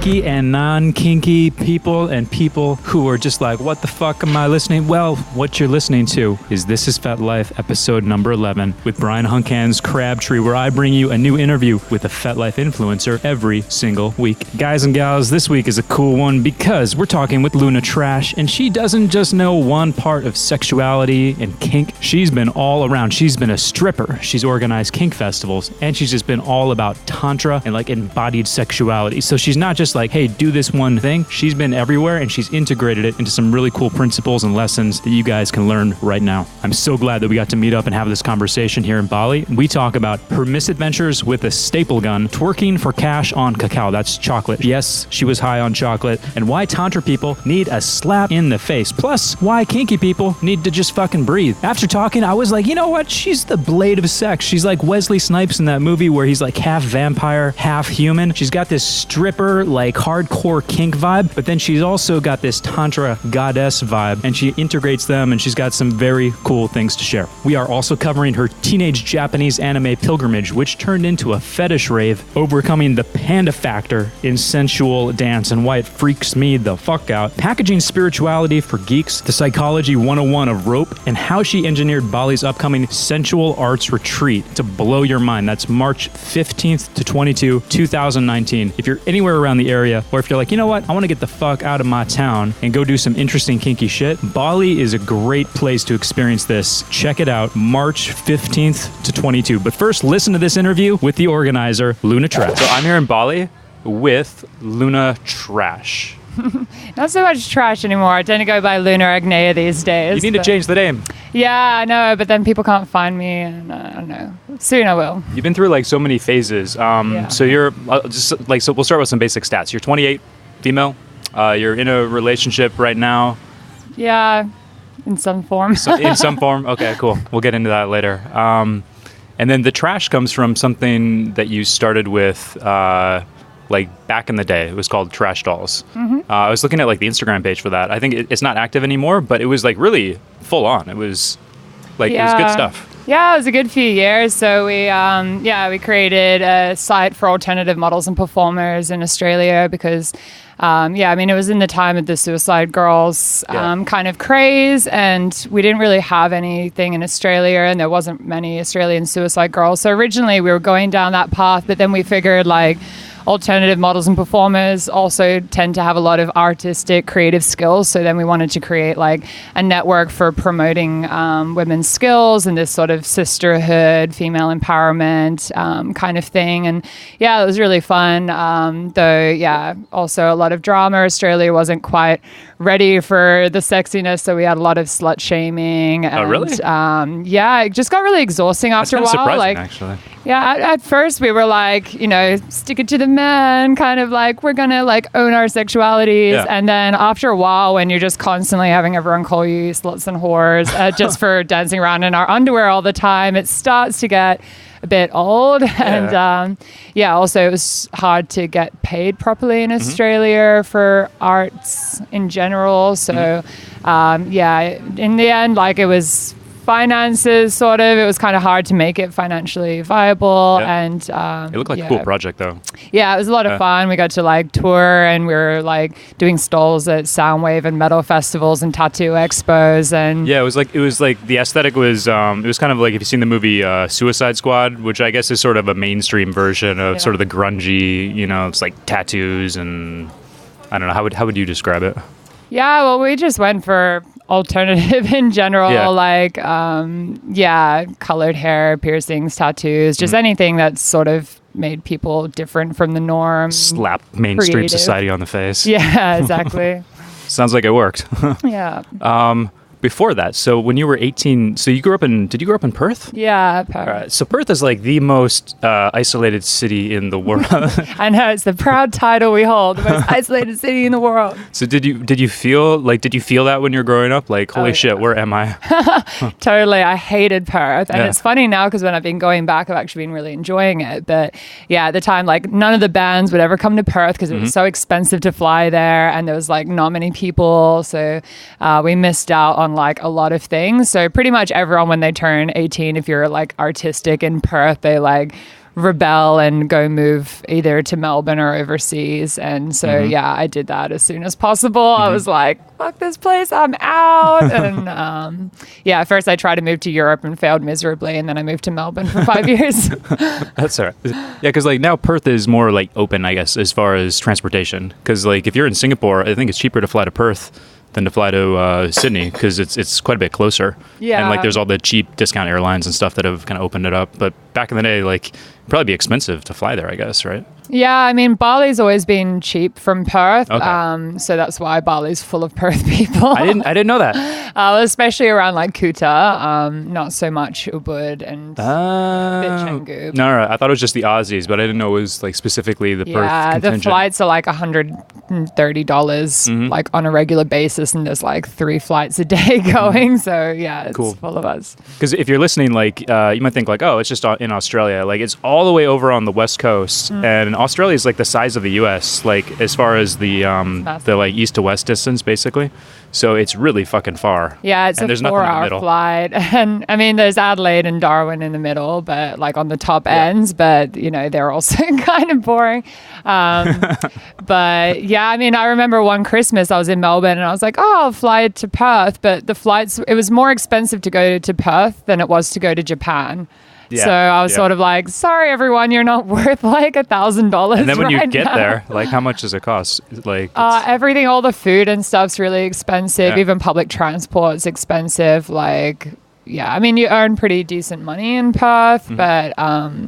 kinky and non-kinky people and people who are just like, what the fuck am I listening? Well, what you're listening to is This Is Fet Life, episode number 11, with Brian Huncan's Crabtree, where I bring you a new interview with a Fet Life influencer every single week. Guys and gals, this week is a cool one because we're talking with Luna Trash, and she doesn't just know one part of sexuality and kink. She's been all around. She's been a stripper. She's organized kink festivals, and she's just been all about Tantra and like embodied sexuality. So she's not just like, hey, do this one thing. She's been everywhere, and she's integrated it into some really cool principles and lessons that you guys can learn right now. I'm so glad that we got to meet up and have this conversation here in Bali. We talk about her misadventures with a staple gun, twerking for cash on Cacao. That's chocolate. Yes, she was high on chocolate. And why Tantra people need a slap in the face. Plus, why kinky people need to just fucking breathe. After talking, I was like, you know what? She's the blade of sex. She's like Wesley Snipes in that movie where he's like half vampire, half human. She's got this stripper, like hardcore kink vibe, but then she's also got this Tantra goddess vibe, and she integrates them, and she's got some very cool things to share. We are also covering her teenage Japanese anime pilgrimage, which turned into a fetish rave, overcoming the panda factor in sensual dance and why it freaks me the fuck out, packaging spirituality for geeks, the psychology 101 of rope, and how she engineered Bali's upcoming Sensual Arts Retreat to blow your mind. That's March 15th to 22, 2019. If you're anywhere around the area, or if you're like, you know what, I want to get the fuck out of my town and go do some interesting kinky shit, Bali is a great place to experience this. Check it out, March 15th to 22. But first, listen to this interview with the organizer, Luna Trash. So I'm here in Bali with Luna Trash. Not so much trash anymore. I tend to go by Luna Agnea these days. You need to change the name. Yeah, I know, but then people can't find me, and I don't know. Soon I will. You've been through like so many phases. So you're so we'll start with some basic stats. You're 28, female. You're in a relationship right now. Yeah, in some form. In some form. Okay, cool. We'll get into that later. And then the trash comes from something that you started with, like back in the day. It was called Trash Dolls. Mm-hmm. I was looking at like the Instagram page for that. I think it's not active anymore, but it was like really full on. It was like, It was good stuff. Yeah, it was a good few years. So we created a site for alternative models and performers in Australia because, it was in the time of the Suicide Girls kind of craze, and we didn't really have anything in Australia, and there wasn't many Australian suicide girls. So originally we were going down that path, but then we figured like alternative models and performers also tend to have a lot of artistic, creative skills. So then we wanted to create like a network for promoting women's skills and this sort of sisterhood, female empowerment kind of thing. And yeah, it was really fun. Also a lot of drama. Australia wasn't quite ready for the sexiness, so we had a lot of slut shaming. And, oh, really? It just got really exhausting after a while. Surprising, like, actually. Yeah, at first we were like, stick it to the men, kind of like we're gonna like own our sexualities. Yeah. And then after a while, when you're just constantly having everyone call you sluts and whores just for dancing around in our underwear all the time, it starts to get a bit old. Yeah. And also it was hard to get paid properly in Australia for arts in general. So in the end, like it was finances, sort of. It was kind of hard to make it financially viable. Yeah. And it looked like a cool project, though. Yeah, it was a lot of fun. We got to like tour, and we were like doing stalls at Soundwave and metal festivals and tattoo expos. And yeah, it was like the aesthetic was it was kind of like, if you've seen the movie Suicide Squad, which I guess is sort of a mainstream version of sort of the grungy, it's like tattoos, and I don't know, how would you describe it? Yeah, well, we just went for alternative in general, colored hair, piercings, tattoos, just anything that sort of made people different from the norm. Slap mainstream society on the face. Yeah, exactly. Sounds like it worked. Yeah. Before that, so when you were 18, so did you grow up in Perth? Yeah, Perth. So Perth is like the most isolated city in the world. I know, it's the proud title we hold, the most isolated city in the world. So did you feel that when you were growing up? Like, holy shit, where am I? Totally. I hated Perth. And it's funny now because when I've been going back, I've actually been really enjoying it. But yeah, at the time, like none of the bands would ever come to Perth because it was so expensive to fly there, and there was like not many people. So we missed out on like a lot of things. So pretty much everyone, when they turn 18, if you're like artistic in Perth, they like rebel and go move either to Melbourne or overseas. And so, yeah, I did that as soon as possible. I was like, fuck this place, I'm out. And yeah, at first I tried to move to Europe and failed miserably. And then I moved to Melbourne for 5 years. That's all right. Yeah, because like now Perth is more like open, I guess, as far as transportation. Because like if you're in Singapore, I think it's cheaper to fly to Perth than to fly to Sydney because it's quite a bit closer. Yeah. And like there's all the cheap discount airlines and stuff that have kind of opened it up. But back in the day, like it'd probably be expensive to fly there, I guess, right? Yeah, I mean, Bali's always been cheap from Perth, Okay. so that's why Bali's full of Perth people. I didn't know that. Especially around like Kuta, not so much Ubud and Canggu. No, I thought it was just the Aussies, but I didn't know it was like specifically the Perth contingent. The flights are like $130 like on a regular basis, and there's like 3 flights a day going. So yeah, it's full of us. Because if you're listening, like you might think like, oh, it's just in Australia. Like it's all the way over on the west coast, and Australia is like the size of the U.S. Like as far as the like east to west distance, basically. So it's really fucking far. Yeah, it's and a 4-hour flight. And I mean, there's Adelaide and Darwin in the middle, but like on the top ends, but you know, they're also kind of boring. But yeah, I mean, I remember one Christmas I was in Melbourne and I was like, oh, I'll fly to Perth. But the flights, it was more expensive to go to Perth than it was to go to Japan. Yeah, so I was sort of like, sorry, everyone, you're not worth like $1,000. And then when you get there, like how much does it cost? Like everything, all the food and stuff's really expensive. Even public transport's expensive. Like, yeah, I mean, you earn pretty decent money in Perth, but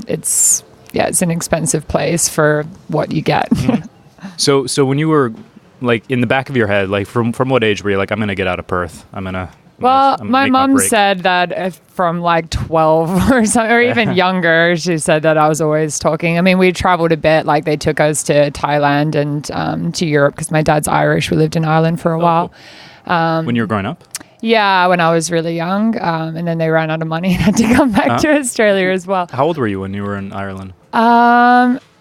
it's an expensive place for what you get. So when you were like in the back of your head, like from what age were you like, I'm going to get out of Perth? Well, my mom said that from like 12 or something, or even younger, she said that I was always talking. I mean, we traveled a bit. Like they took us to Thailand and to Europe because my dad's Irish. We lived in Ireland for a while. When you were growing up? Yeah, when I was really young. And then they ran out of money and had to come back to Australia as well. How old were you when you were in Ireland?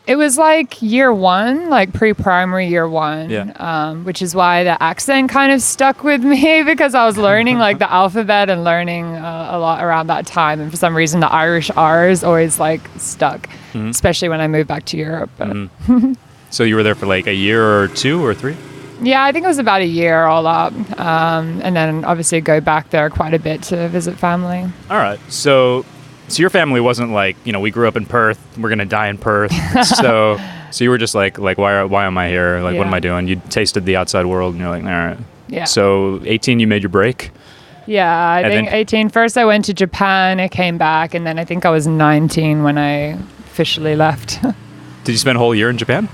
It was like year 1, like pre-primary year 1, which is why the accent kind of stuck with me because I was learning like the alphabet and learning a lot around that time. And for some reason, the Irish R's always like stuck, especially when I moved back to Europe. So you were there for like a year or 2 or 3? Yeah, I think it was about a year all up. And then obviously go back there quite a bit to visit family. All right. So your family wasn't like, you know, we grew up in Perth, we're going to die in Perth. So you were just like why am I here? Like, what am I doing? You tasted the outside world and you're like, all right. Yeah. So 18, you made your break? Yeah, I think 18. First I went to Japan, I came back, and then I think I was 19 when I officially left. Did you spend a whole year in Japan?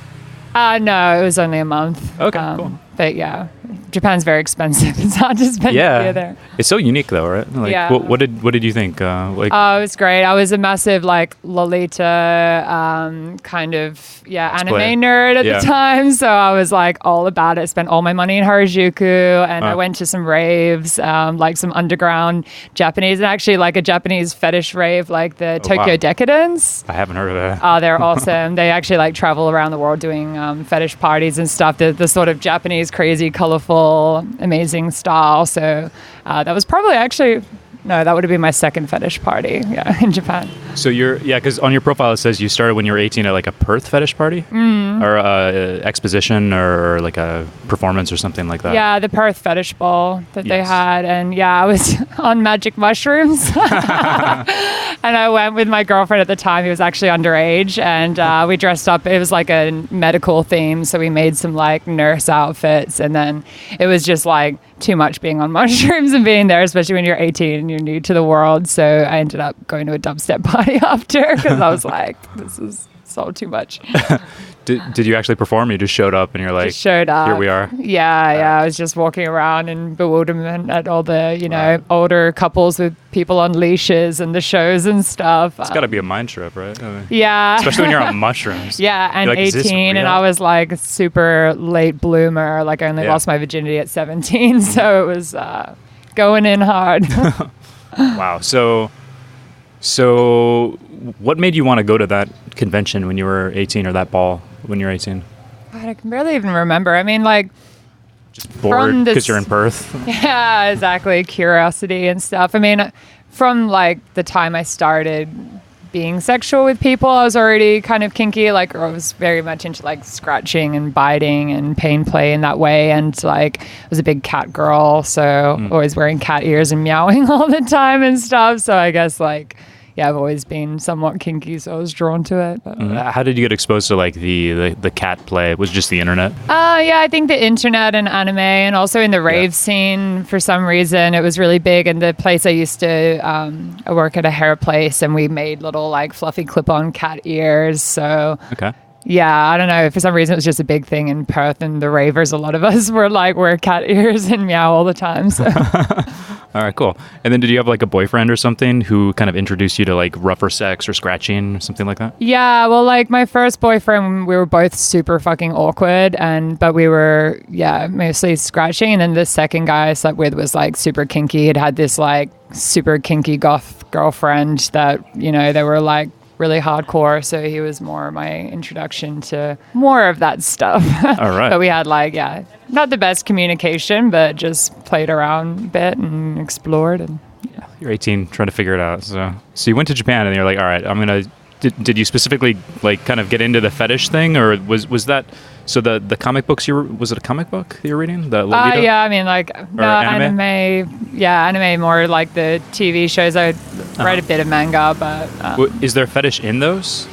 No, it was only a month. Okay, cool. But yeah, Japan's very expensive. It's hard to spend a year there. It's so unique though, right? Like, what did you think? Oh, it was great. I was a massive like Lolita kind of anime nerd at the time, so I was like all about it. Spent all my money in Harajuku, and I went to some raves, like some underground Japanese, and actually like a Japanese fetish rave, like the Tokyo Decadence. I haven't heard of that. Oh, they're awesome. They actually like travel around the world doing fetish parties and stuff. The sort of Japanese crazy, colorful, amazing style. So that was probably that would have been my second fetish party, in Japan. So because on your profile it says you started when you were 18 at like a Perth fetish party? Or exposition or like a performance or something like that? Yeah, the Perth fetish ball that they had. And I was on magic mushrooms. And I went with my girlfriend at the time. He was actually underage. And we dressed up. It was like a medical theme. So we made some like nurse outfits. And then it was just like too much being on mushrooms and being there, especially when you're 18 and you're new to the world. So I ended up going to a dubstep party after because I was like, this is so too much. Did you actually perform? You just showed up and you're like, just showed up. Here we are. Yeah. I was just walking around in bewilderment at all the, older couples with people on leashes and the shows and stuff. It's got to be a mind trip, right? Yeah. Especially when you're on mushrooms. Yeah, and like, 18, and I was like a super late bloomer. Like I only lost my virginity at 17, so it was going in hard. Wow. So what made you want to go to that convention when you were 18 or that ball when you were 18? God, I can barely even remember. I mean, like, just bored because you're in Perth. Yeah, exactly. Curiosity and stuff. I mean, from like the time I started being sexual with people. I was already kind of kinky. Like I was very much into like scratching and biting and pain play in that way. And like I was a big cat girl, so always wearing cat ears and meowing all the time and stuff. So I guess like, yeah, I've always been somewhat kinky, so I was drawn to it. But. How did you get exposed to like the cat play? Was it just the internet? Yeah, I think the internet and anime, and also in the rave scene for some reason it was really big. And the place I used to, I work at a hair place, and we made little like fluffy clip-on cat ears. So okay. Yeah, I don't know. For some reason, it was just a big thing in Perth, and the ravers, a lot of us were like wear cat ears and meow all the time. So. All right, cool. And then did you have like a boyfriend or something who kind of introduced you to like rougher sex or scratching or something like that? Yeah, well, like my first boyfriend, we were both super fucking awkward, but we were, mostly scratching. And then the second guy I slept with was like super kinky. He'd had this like super kinky goth girlfriend that, you know, they were like really hardcore. So he was more my introduction to more of that stuff. All right. But we had like, not the best communication, but just played around a bit and explored. And you're 18, trying to figure it out. So you went to Japan and you're like, all right, I'm going to, did you specifically like kind of get into the fetish thing, or was that, so the comic books was it a comic book that you're reading? The Lolita? Yeah, I mean like no, anime. Yeah, anime more like the TV shows. I read a bit of manga, but is there fetish in those?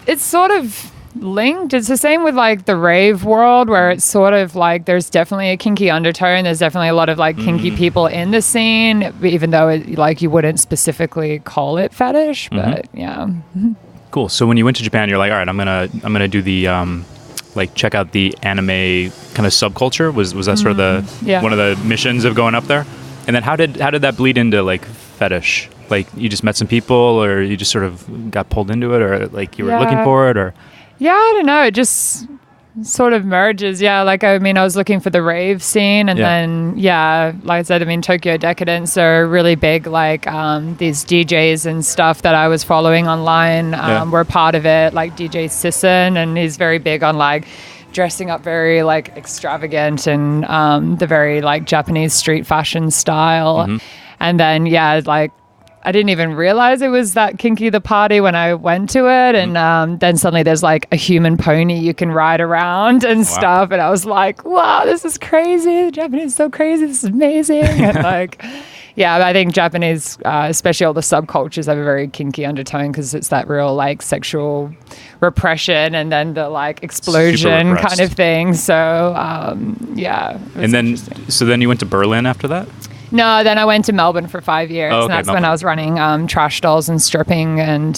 It's sort of linked. It's the same with like the rave world, where it's sort of like there's definitely a kinky undertone. There's definitely a lot of like kinky people in the scene, even though like you wouldn't specifically call it fetish. But yeah. Cool. So when you went to Japan, you're like, all right, I'm gonna do the like check out the anime kind of subculture. Was that sort of the one of the missions of going up there? And then how did that bleed into like fetish? Like you just met some people, or you just sort of got pulled into it, or like you were looking for it, or? Yeah, I don't know. It just sort of merges. Yeah, like, I mean, I was looking for the rave scene, and then, like I said, I mean, Tokyo Decadence are really big, like, these DJs and stuff that I was following online were part of it, like DJ Sisson, and he's very big on, like, dressing up very, like, extravagant and the very, like, Japanese street fashion style. And then, like, I didn't even realize it was that kinky, the party, when I went to it. And then suddenly there's like a human pony you can ride around and stuff. And I was like, wow, this is crazy. The Japanese is so crazy. This is amazing. And like, I think Japanese, especially all the subcultures, have a very kinky undertone because it's that real like sexual repression and then the like explosion kind of thing. So, And then, so then you went to Berlin after that? No, then I went to Melbourne for 5 years. Oh, okay, and that's when I was running trash dolls and stripping and,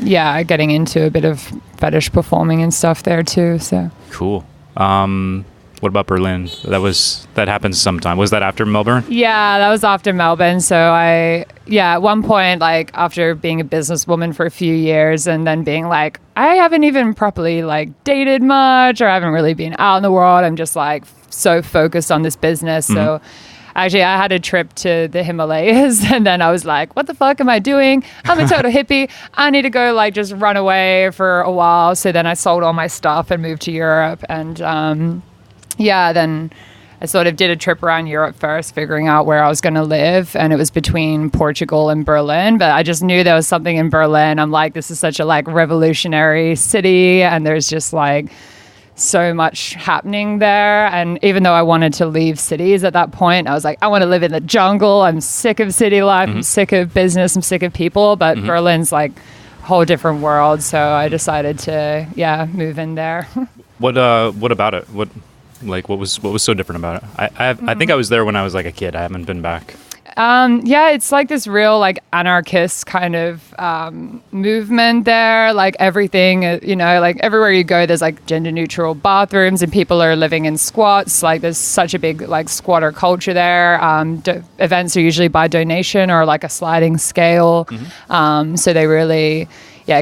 getting into a bit of fetish performing and stuff there too. So cool. What about Berlin? That happened sometime. Was that after Melbourne? Yeah, that was after Melbourne. So at one point, like after being a businesswoman for a few years and then being like, I haven't even properly like dated much, or I haven't really been out in the world. I'm just like so focused on this business. So actually, I had a trip to the Himalayas, and then I was like, what the fuck am I doing? I'm a total hippie. I need to go, like, just run away for a while. So then I sold all my stuff and moved to Europe. And, then I sort of did a trip around Europe first, figuring out where I was going to live. And it was between Portugal and Berlin. But I just knew there was something in Berlin. I'm like, this is such a, like, revolutionary city. And there's just, like, so much happening there. And even though I wanted to leave cities at that point, I was like, I want to live in the jungle. I'm sick of city life. I'm sick of business. I'm sick of people. But Berlin's like a whole different world. So I decided to, move in there. What about it? What was so different about it? I think I was there when I was like a kid. I haven't been back. It's like this real like anarchist kind of movement there. Like everything, like everywhere you go, there's like gender neutral bathrooms and people are living in squats. Like there's such a big like squatter culture there. Events are usually by donation or like a sliding scale. So they really...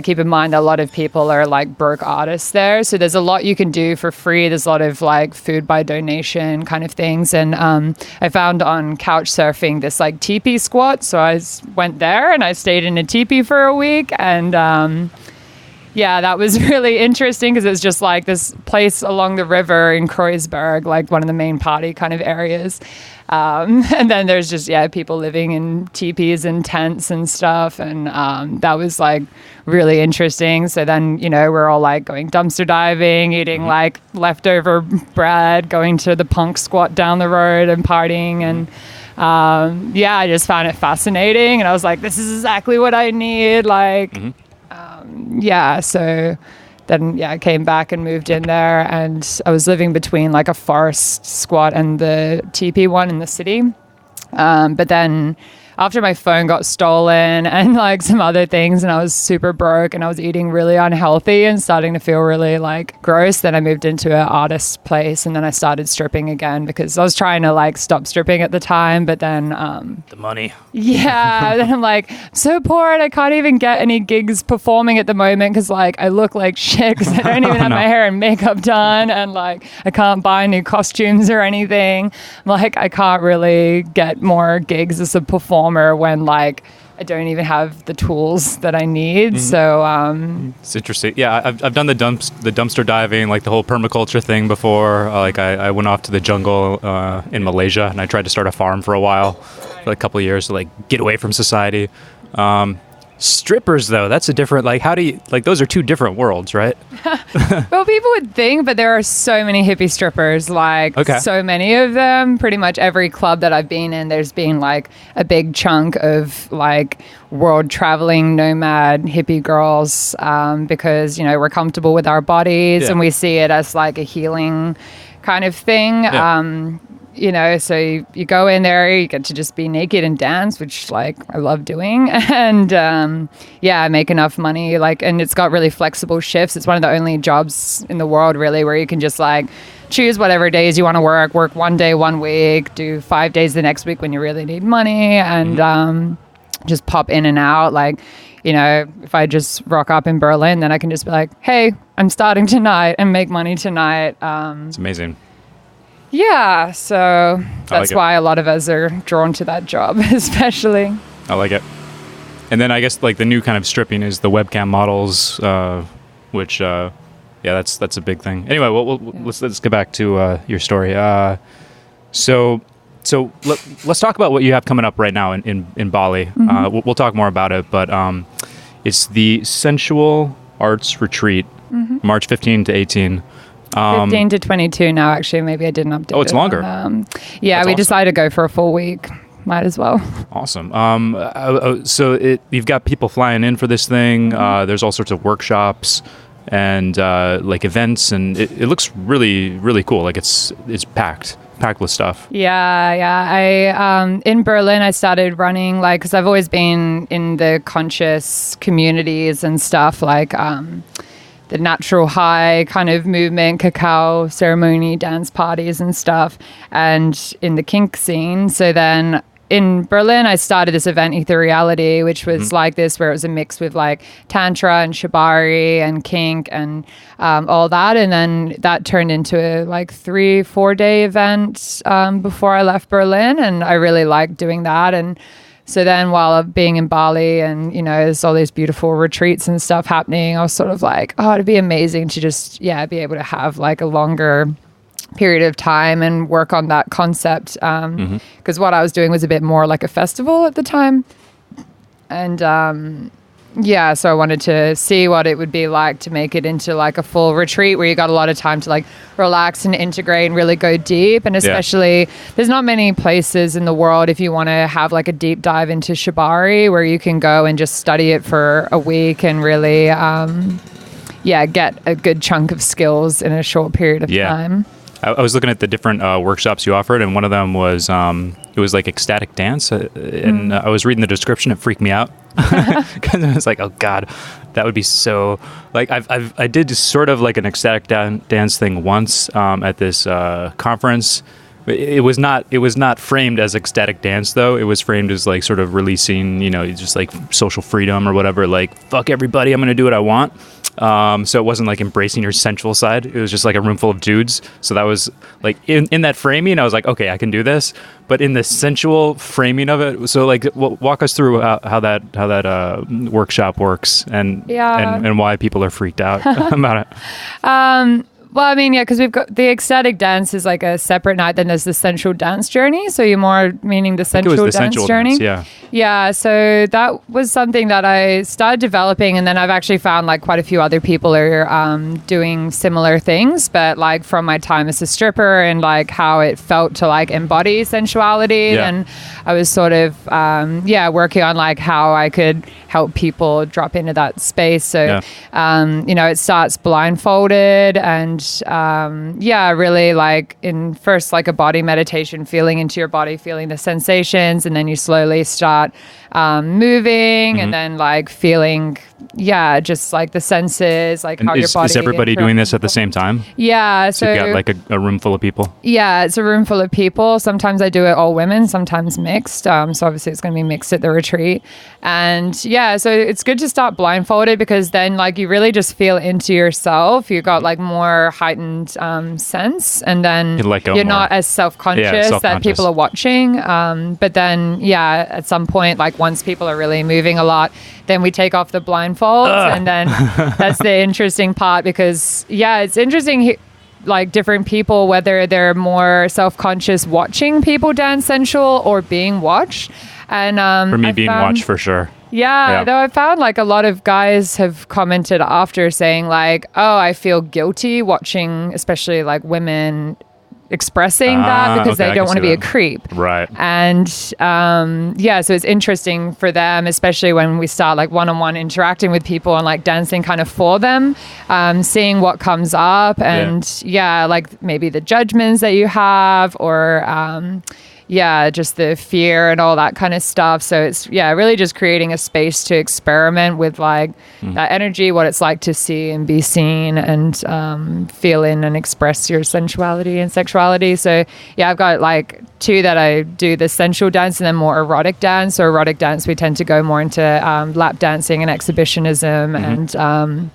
keep in mind a lot of people are like broke artists there. So there's a lot you can do for free. There's a lot of like food by donation kind of things. And I found on couch surfing this like teepee squat. So I went there and I stayed in a teepee for a week. And that was really interesting because it was just like this place along the river in Kreuzberg, like one of the main party kind of areas. And then there's just, people living in teepees and tents and stuff. And that was like really interesting. So then, we're all like going dumpster diving, eating like leftover bread, going to the punk squat down the road and partying. And I just found it fascinating. And I was like, this is exactly what I need. Like, so then, I came back and moved in there, and I was living between like a forest squat and the teepee one in the city. But then after my phone got stolen and like some other things, and I was super broke and I was eating really unhealthy and starting to feel really like gross, then I moved into an artist's place, and then I started stripping again because I was trying to like stop stripping at the time. But then the money. Yeah. Then I'm like, so poor, and I can't even get any gigs performing at the moment because like I look like shit because I don't even have my hair and makeup done, and like I can't buy new costumes or anything. I'm like, I can't really get more gigs as a performer when like I don't even have the tools that I need. So it's interesting. Yeah, I've done the dumpster diving, like the whole permaculture thing before. Like I went off to the jungle in Malaysia, and I tried to start a farm for a while, for like a couple of years to like get away from society. Strippers, though, that's a different, like, how do you, like, those are two different worlds, right? Well, people would think, but there are so many hippie strippers, like, so many of them. Pretty much every club that I've been in, there's been, like, a big chunk of, like, world traveling nomad hippie girls because, we're comfortable with our bodies and we see it as, like, a healing kind of thing. So you go in there, you get to just be naked and dance, which like I love doing. And I make enough money, like, and it's got really flexible shifts. It's one of the only jobs in the world really where you can just like choose whatever days you want to work one day, 1 week, do 5 days the next week when you really need money, and just pop in and out. Like, if I just rock up in Berlin, then I can just be like, hey, I'm starting tonight and make money tonight. It's amazing. Yeah, so that's why a lot of us are drawn to that job, especially. I like it. And then I guess like the new kind of stripping is the webcam models, which that's a big thing. Anyway, let's get back to your story. So let's talk about what you have coming up right now in Bali. We'll talk more about it, but it's the Sensual Arts Retreat, March 15 to 18. 15 to 22 now, actually. Maybe I didn't update it. Oh, it's longer. We decided to go for a full week. Might as well. Awesome. So you've got people flying in for this thing. There's all sorts of workshops and like events, and it looks really, really cool. Like it's packed with stuff. Yeah. I in Berlin, I started running like because I've always been in the conscious communities and stuff like. The natural high kind of movement, cacao ceremony, dance parties and stuff, and in the kink scene. So then in Berlin, I started this event, Ethereality, which was like this, where it was a mix with like Tantra and Shibari and Kink and all that. And then that turned into a like 3-4 day event before I left Berlin. And I really liked doing that. And so then while being in Bali and, there's all these beautiful retreats and stuff happening, I was sort of like, oh, it'd be amazing to just, be able to have like a longer period of time and work on that concept. Because what I was doing was a bit more like a festival at the time. And so I wanted to see what it would be like to make it into like a full retreat where you got a lot of time to like relax and integrate and really go deep. And especially there's not many places in the world if you want to have like a deep dive into Shibari where you can go and just study it for a week and really get a good chunk of skills in a short period of time. I was looking at the different workshops you offered, and one of them was it was like ecstatic dance, and I was reading the description. It freaked me out because I was like, "Oh God, that would be so." Like I did sort of like an ecstatic dance thing once at this conference. It was not framed as ecstatic dance though. It was framed as like sort of releasing, just like social freedom or whatever. Like fuck everybody, I'm gonna do what I want. So it wasn't like embracing your sensual side. It was just like a room full of dudes. So that was like in that framing, I was like, okay, I can do this. But in the sensual framing of it, so like walk us through how that workshop works and why people are freaked out about it. Well, I mean, yeah, because we've got the ecstatic dance is like a separate night. Then there's the sensual dance journey. So you're more meaning the sensual dance journey. Yeah. Yeah. So that was something that I started developing, and then I've actually found like quite a few other people are doing similar things. But like from my time as a stripper and like how it felt to like embody sensuality, and I was sort of working on like how I could help people drop into that space. So it starts blindfolded and really like in first like a body meditation, feeling into your body, feeling the sensations, and then you slowly start moving and then like feeling just like the senses, like and how your body is everybody doing this at the same time? So you got like a room full of people? It's a room full of people. Sometimes I do it all women, sometimes mixed, so obviously it's going to be mixed at the retreat. And so it's good to start blindfolded, because then like you really just feel into yourself. You got like more heightened sense, and then you're not as self-conscious that people are watching. But then at some point, like once people are really moving a lot, then we take off the blindfolds, and then that's the interesting part, because it's interesting like different people, whether they're more self-conscious watching people dance sensual or being watched. And for me, being watched for sure. Yeah, though I found like a lot of guys have commented after saying like, oh, I feel guilty watching, especially like women expressing that, because they don't want to be a creep. Right. And so it's interesting for them, especially when we start like one-on-one interacting with people and like dancing kind of for them, seeing what comes up, and like maybe the judgments that you have, or just the fear and all that kind of stuff. So it's really just creating a space to experiment with like that energy, what it's like to see and be seen, and feel in and express your sensuality and sexuality. So I've got like two that I do, the sensual dance and then more erotic dance. So erotic dance, we tend to go more into lap dancing and exhibitionism and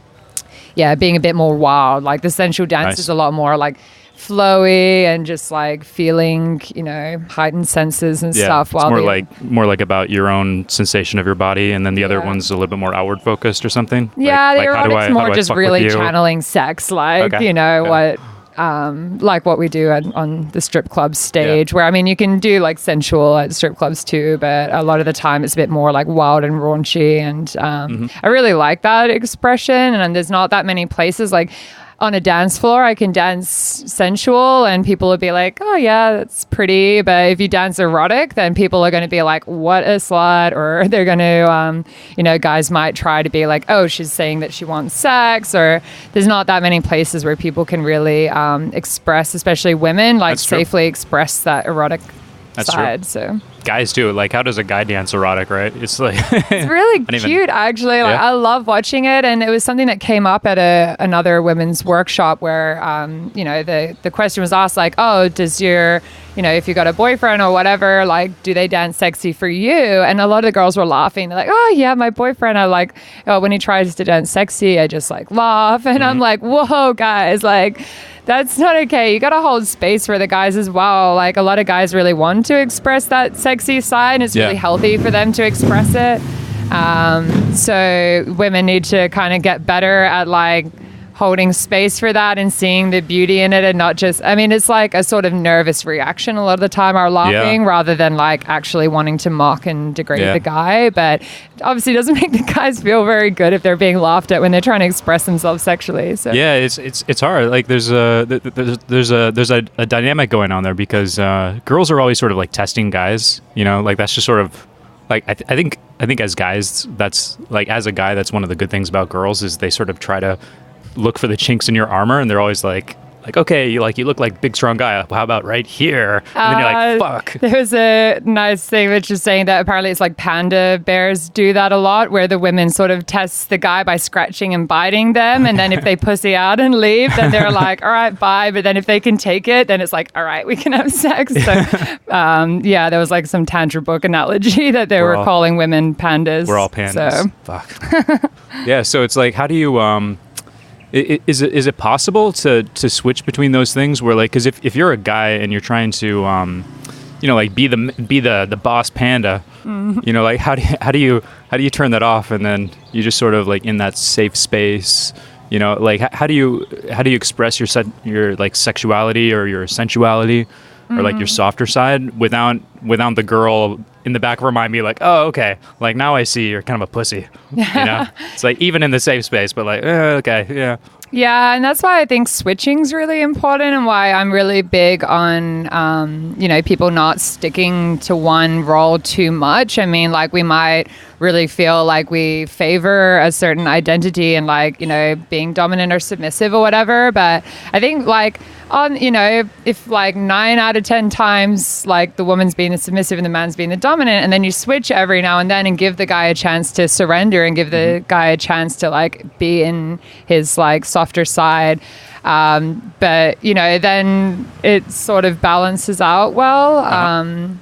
being a bit more wild. Like the sensual dance is a lot more like flowy and just like feeling, heightened senses and stuff. It's more like about your own sensation of your body, and then the other one's a little bit more outward focused or something. Yeah, the erotic's more just really channeling sex, like what. Like what we do on the strip club stage, where I mean you can do like sensual at strip clubs too, but a lot of the time it's a bit more like wild and raunchy, and I really like that expression. And there's not that many places like on a dance floor I can dance sensual and people will be like, oh yeah, that's pretty. But if you dance erotic, then people are going to be like, what a slut. Or they're going to, guys might try to be like, oh, she's saying that she wants sex. Or there's not that many places where people can really express, especially women, like safely express that erotic side. So guys do it. Like, how does a guy dance erotic, right? It's like it's really cute, actually. Like, I love watching it, and it was something that came up at another women's workshop where the question was asked, like, oh, does your if you got a boyfriend or whatever, like, do they dance sexy for you? And a lot of the girls were laughing. They're like, oh yeah, my boyfriend, I like, when he tries to dance sexy, I just like laugh. And I'm like, whoa, guys, like, that's not okay. You got to hold space for the guys as well. Like, a lot of guys really want to express that sexy side, and it's really healthy for them to express it. So women need to kind of get better at like holding space for that and seeing the beauty in it, and not just, I mean, it's like a sort of nervous reaction a lot of the time, are laughing rather than like actually wanting to mock and degrade the guy. But obviously it doesn't make the guys feel very good if they're being laughed at when they're trying to express themselves sexually. So it's hard. Like there's a dynamic going on there, because girls are always sort of like testing guys, like that's just sort of like, I think as guys, that's like, as a guy, that's one of the good things about girls is they sort of try to look for the chinks in your armor, and they're always like, okay, you look like big strong guy, how about right here? And then you're like, fuck. There's a nice thing which is saying that apparently it's like panda bears do that a lot, where the women sort of test the guy by scratching and biting them, and then if they pussy out and leave, then they're like, all right, bye. But then if they can take it, then it's like, all right, we can have sex. So there was like some Tantra book analogy that they were calling women pandas. We're all pandas. So. Fuck. Yeah, so it's like, how do you Is it possible to switch between those things where, like, because if you're a guy and you're trying to like be the boss panda, like how do you turn that off, and then you just sort of like in that safe space, You know, like how do you express your like sexuality or your sensuality or like your softer side without the girl in the back of her mind be like, oh, okay, like now I see you're kind of a pussy. You know, it's like even in the safe space, but like, okay, yeah. Yeah, and that's why I think switching's really important, and why I'm really big on, people not sticking to one role too much. I mean, like we might really feel like we favor a certain identity and like, being dominant or submissive or whatever. But I think like if like 9 out of 10 times, like the woman's being the submissive and the man's being the dominant, and then you switch every now and then and give the guy a chance to surrender and give the guy a chance to like be in his like softer side. But then it sort of balances out well,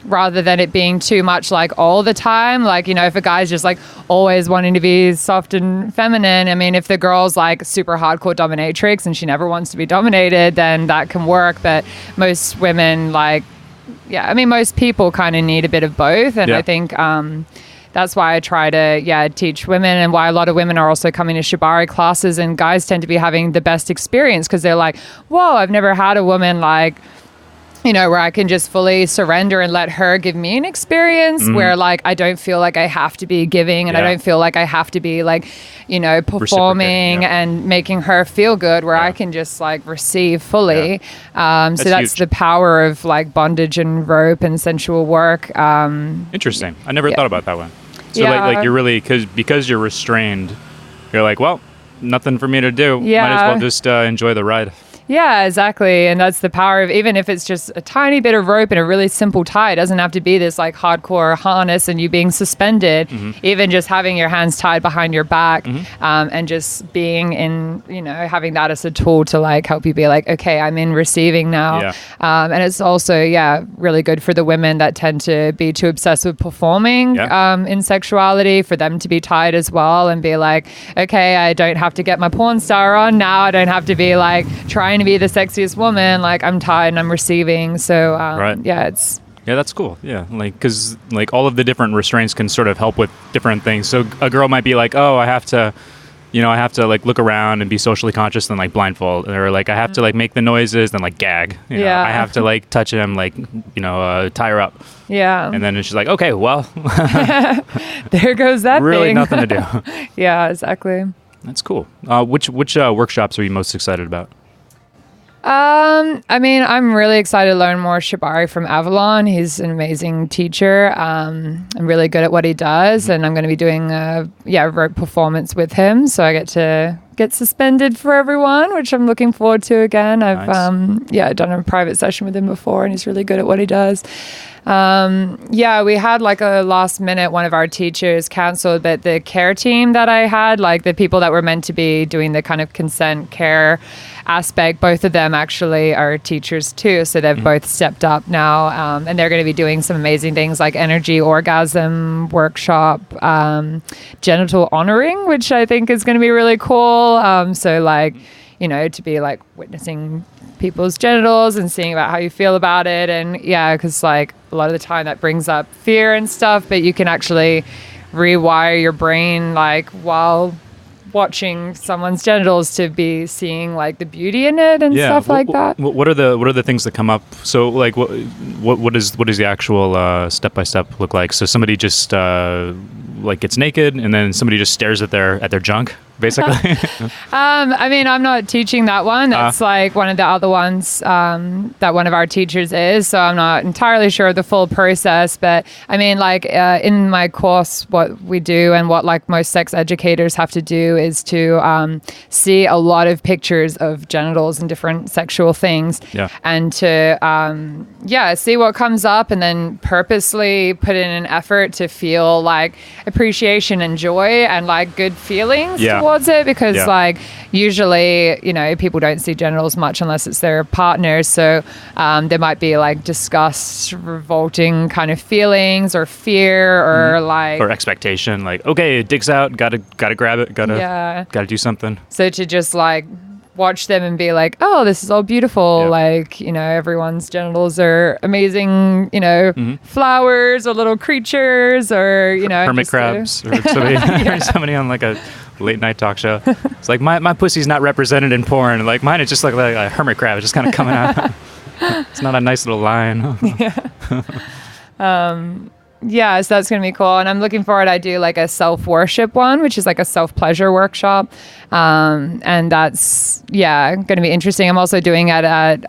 rather than it being too much like all the time. Like, if a guy's just like always wanting to be soft and feminine, I mean, if the girl's like super hardcore dominatrix and she never wants to be dominated, then that can work. But most women most people kind of need a bit of both. And I think, that's why I try to, teach women, and why a lot of women are also coming to shibari classes, and guys tend to be having the best experience because they're like, whoa, I've never had a woman like, where I can just fully surrender and let her give me an experience where like I don't feel like I have to be giving, and I don't feel like I have to be like, performing and making her feel good, where I can just like receive fully. So that's the power of like bondage and rope and sensual work. Interesting. I never thought about that one. So like you're really, because you're restrained, you're like, well, nothing for me to do. Might as well just enjoy the ride. Yeah, exactly. And that's the power of, even if it's just a tiny bit of rope and a really simple tie, it doesn't have to be this like hardcore harness and you being suspended. Even just having your hands tied behind your back, and just being in, having that as a tool to like help you be like, okay, I'm in receiving now. And it's also, really good for the women that tend to be too obsessed with performing in sexuality, for them to be tied as well and be like, okay, I don't have to get my porn star on now. I don't have to be like trying to be the sexiest woman, like I'm tied and I'm receiving. So that's cool. Like, because like all of the different restraints can sort of help with different things. So a girl might be like, oh, I have to like look around and be socially conscious and like blindfold, or like I have to like make the noises and like gag. I have to like touch him, like tie her up. And then she's like, okay, well, there goes that really thing. Nothing to do. Yeah, exactly. That's cool. Which workshops are you most excited about? I mean, I'm really excited to learn more shibari from Avalon. He's an amazing teacher. I'm really good at what he does, and I'm going to be doing a rope performance with him. So I get to get suspended for everyone, which I'm looking forward to again. I've done a private session with him before, and he's really good at what he does. We had like a last minute, one of our teachers canceled, but the care team that I had, like the people that were meant to be doing the kind of consent care aspect, both of them actually are teachers too. So they've both stepped up now, and they're going to be doing some amazing things like energy orgasm workshop, genital honoring, which I think is going to be really cool. So like, to be like witnessing people's genitals and seeing about how you feel about it. And because like a lot of the time that brings up fear and stuff, but you can actually rewire your brain like while watching someone's genitals to be seeing like the beauty in it and stuff like that. What are the things that come up? So like what does the actual step by step look like? So somebody just like gets naked and then somebody just stares at their junk, basically. I mean, I'm not teaching that one. That's like one of the other ones that one of our teachers is. So I'm not entirely sure of the full process. But I mean, like in my course, what we do and what like most sex educators have to do is to see a lot of pictures of genitals and different sexual things, and to see what comes up, and then purposely put in an effort to feel like appreciation and joy and like good feelings towards it, because like usually people don't see genitals much unless it's their partner, so there might be like disgust, revolting kind of feelings, or fear, or like, or expectation, like, okay, dick's out, gotta grab it, gotta do something. So to just like watch them and be like, oh, this is all beautiful. Like, everyone's genitals are amazing, flowers or little creatures, or, hermit crabs, or somebody on like a late night talk show. It's like my pussy's not represented in porn. Like mine is just like a hermit crab. It's just kind of coming out. It's not a nice little line. Yeah, so that's going to be cool. And I'm looking forward. I do like a self-worship one, which is like a self-pleasure workshop. And that's, going to be interesting. I'm also doing it at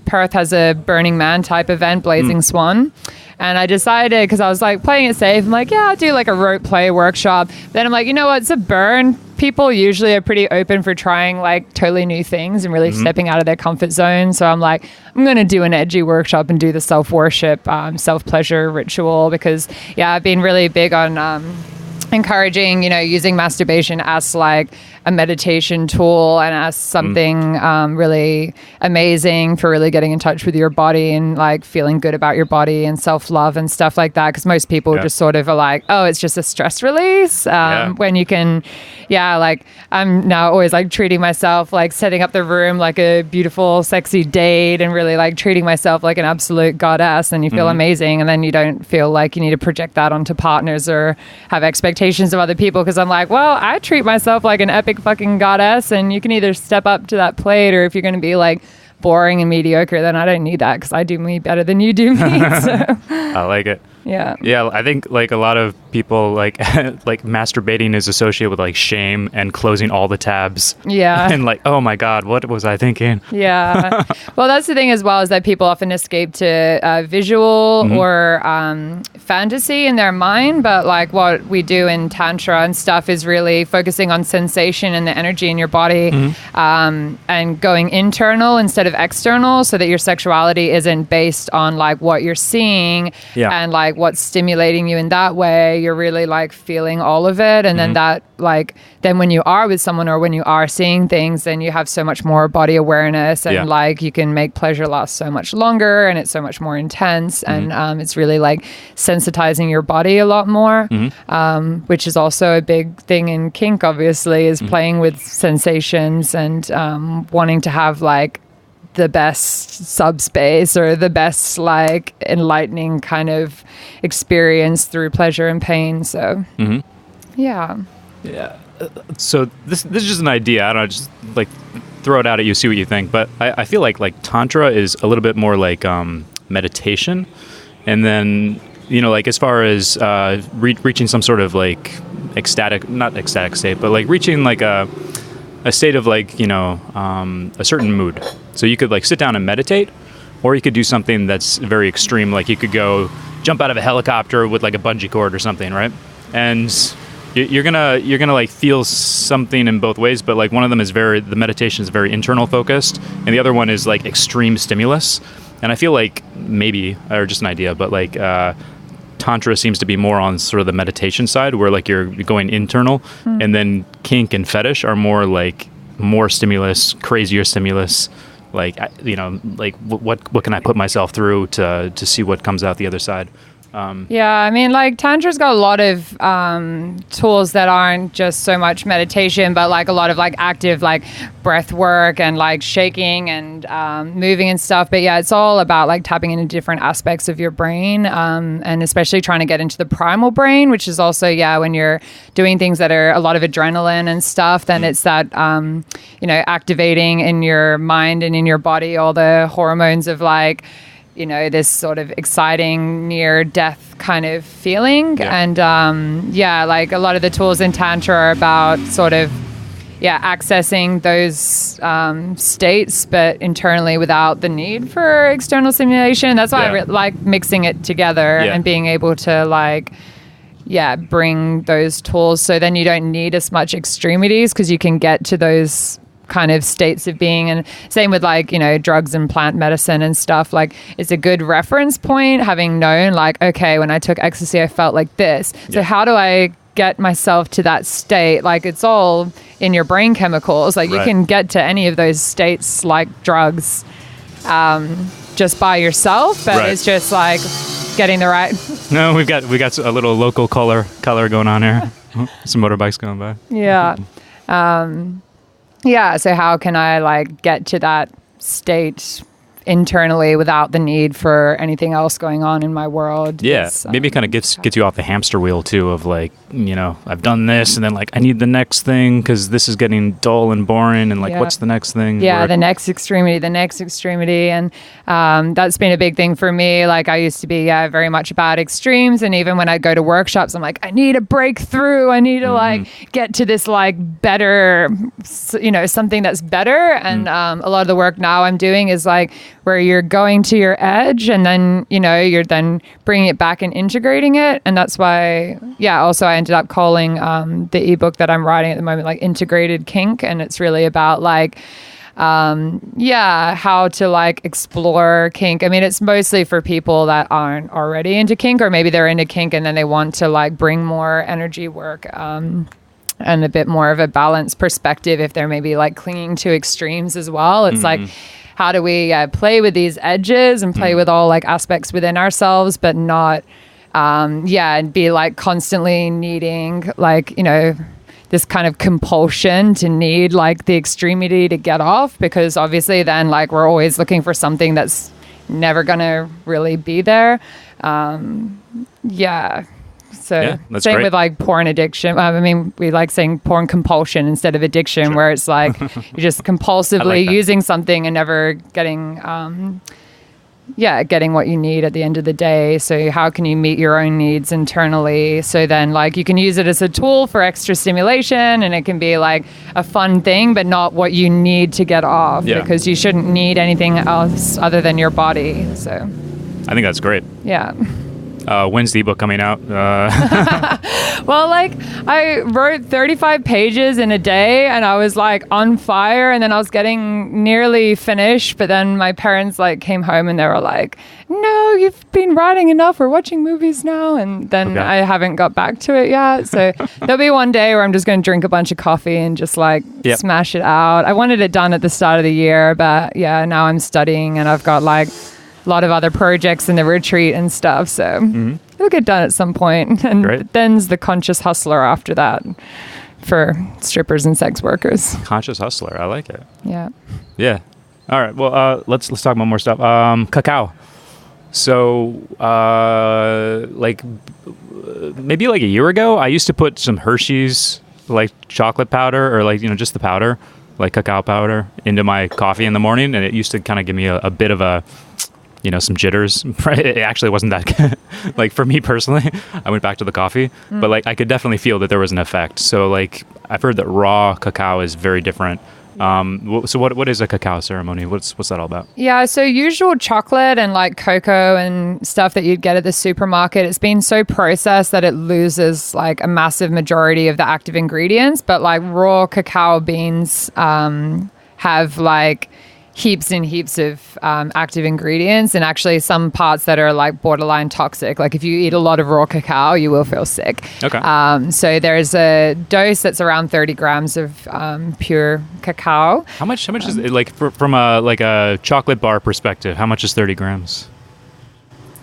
Perth has a Burning Man type event, Blazing Swan. And I decided, because I was like playing it safe, I'm like, I'll do like a rope play workshop. Then I'm like, you know what, it's a burn. People usually are pretty open for trying like totally new things and really stepping out of their comfort zone. So I'm like, I'm going to do an edgy workshop and do the self-worship, self-pleasure ritual because, I've been really big on encouraging, using masturbation as like a meditation tool and as something really amazing for really getting in touch with your body and like feeling good about your body and self-love and stuff like that. Because most people just sort of are like, oh, it's just a stress release. When you can, like I'm now always like treating myself, like setting up the room like a beautiful, sexy date and really like treating myself like an absolute goddess, and you feel amazing. And then you don't feel like you need to project that onto partners or have expectations of other people. Because I'm like, well, I treat myself like an epic fucking goddess, and you can either step up to that plate, or if you're going to be like boring and mediocre, then I don't need that because I do me better than you do me. So. I like it. Yeah. I think like a lot of people like like masturbating is associated with like shame and closing all the tabs. Yeah. And like, oh my God, what was I thinking? Yeah. Well, that's the thing as well, is that people often escape to visual or fantasy in their mind. But like what we do in Tantra and stuff is really focusing on sensation and the energy in your body and going internal instead of external, so that your sexuality isn't based on like what you're seeing and like what's stimulating you in that way. You're really like feeling all of it. And then that like, then when you are with someone or when you are seeing things, then you have so much more body awareness and like you can make pleasure last so much longer and it's so much more intense. And it's really like sensitizing your body a lot more, which is also a big thing in kink, obviously, is playing with sensations and wanting to have like the best subspace or the best like enlightening kind of experience through pleasure and pain. So So this is just an idea. I don't know, just like throw it out at you, see what you think. But I feel like Tantra is a little bit more like meditation, and then like as far as reaching some sort of like not ecstatic state, but like reaching like a state of like a certain mood. So you could like sit down and meditate, or you could do something that's very extreme, like you could go jump out of a helicopter with like a bungee cord or something, right? And you're gonna like feel something in both ways, but like one of them is the meditation is very internal focused, and the other one is like extreme stimulus. And I feel like maybe, or just an idea, but like Tantra seems to be more on sort of the meditation side, where like you're going internal, and then kink and fetish are more like more stimulus, crazier stimulus. Like like what can I put myself through to see what comes out the other side? I mean, like Tantra's got a lot of tools that aren't just so much meditation, but like a lot of like active like breath work and like shaking and moving and stuff. But it's all about like tapping into different aspects of your brain, and especially trying to get into the primal brain, which is also when you're doing things that are a lot of adrenaline and stuff, then it's that activating in your mind and in your body all the hormones of like this sort of exciting near-death kind of feeling. And, like a lot of the tools in Tantra are about sort of, accessing those states, but internally without the need for external stimulation. That's why I like mixing it together and being able to like, bring those tools. So then you don't need as much extremities because you can get to those kind of states of being. And same with like drugs and plant medicine and stuff. Like it's a good reference point, having known like, okay, when I took ecstasy I felt like this, so how do I get myself to that state? Like it's all in your brain chemicals. Like you can get to any of those states like drugs just by yourself, but it's just like getting the right no, we've got a little local color going on here. Some motorbikes going by. So how can I like get to that state internally without the need for anything else going on in my world. Yeah, maybe it kind of gets you off the hamster wheel too of like, I've done this and then like I need the next thing because this is getting dull and boring and like what's the next thing? Yeah, the next extremity. And that's been a big thing for me. Like I used to be very much about extremes, and even when I go to workshops, I'm like, I need a breakthrough. I need to like get to this like better, something that's better. And a lot of the work now I'm doing is like where you're going to your edge and then, you're then bringing it back and integrating it. And that's why, also I ended up calling the ebook that I'm writing at the moment, like Integrated Kink. And it's really about like, how to like explore kink. I mean, it's mostly for people that aren't already into kink, or maybe they're into kink and then they want to like bring more energy work, and a bit more of a balanced perspective if they're maybe like clinging to extremes as well. It's like, how do we play with these edges and play with all like aspects within ourselves, but not, and be like constantly needing like, this kind of compulsion to need like the extremity to get off, because obviously then like we're always looking for something that's never gonna really be there. So same great. With like porn addiction. I mean, we like saying porn compulsion instead of addiction, where it's like you're just compulsively using something and never getting getting what you need at the end of the day. So how can you meet your own needs internally? So then like you can use it as a tool for extra stimulation, and it can be like a fun thing, but not what you need to get off, because you shouldn't need anything else other than your body. So I think that's great. Yeah. When's the ebook coming out? Well, like I wrote 35 pages in a day and I was like on fire, and then I was getting nearly finished, but then my parents like came home and they were like, no, you've been writing enough, we're watching movies now. And then I haven't got back to it yet. So there'll be one day where I'm just going to drink a bunch of coffee and just like smash it out. I wanted it done at the start of the year, but now I'm studying and I've got like a lot of other projects in the retreat and stuff, so it'll get done at some point. And then's the conscious hustler after that for strippers and sex workers. Conscious hustler, I like it. Yeah. All right, well, let's talk about more stuff. Cacao. So like maybe like a year ago, I used to put some Hershey's like chocolate powder, or like just the powder, like cacao powder, into my coffee in the morning, and it used to kind of give me a bit of a some jitters. It actually wasn't that good. Like for me personally, I went back to the coffee, but like I could definitely feel that there was an effect. So like I've heard that raw cacao is very different. So what is a cacao ceremony? What's that all about? Yeah, so usual chocolate and like cocoa and stuff that you'd get at the supermarket, it's been so processed that it loses like a massive majority of the active ingredients. But like raw cacao beans have like heaps and heaps of active ingredients, and actually some parts that are like borderline toxic. Like if you eat a lot of raw cacao, you will feel sick. Okay. So there's a dose that's around 30 grams of pure cacao. How much is it, like from a chocolate bar perspective? How much is 30 grams?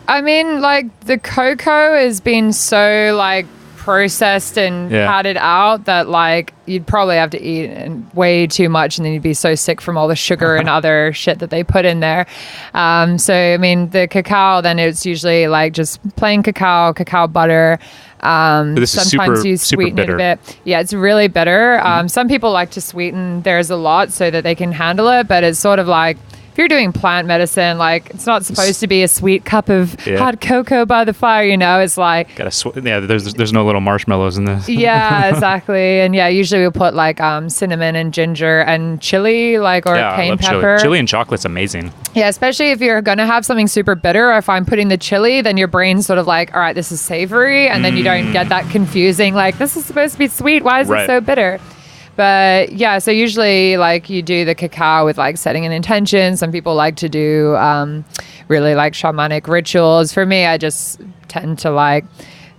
I mean, like the cocoa has been so like processed and padded out that like you'd probably have to eat way too much, and then you'd be so sick from all the sugar and other shit that they put in there. So I mean, the cacao, then it's usually like just plain cacao butter. Sometimes you sweeten it a bit. Yeah, it's really bitter. Some people like to sweeten theirs a lot so that they can handle it, but it's sort of like, if you're doing plant medicine, like it's not supposed to be a sweet cup of hot cocoa by the fire, it's like there's no little marshmallows in this. Yeah, exactly. And usually we'll put like cinnamon and ginger and chili, like, or cayenne pepper. Chili and chocolate's amazing. Yeah, especially if you're gonna have something super bitter, or if I'm putting the chili, then your brain's sort of like, all right, this is savory, and then you don't get that confusing, like, this is supposed to be sweet, why is it so bitter? But so usually like you do the cacao with like setting an intention. Some people like to do really like shamanic rituals. For me, I just tend to like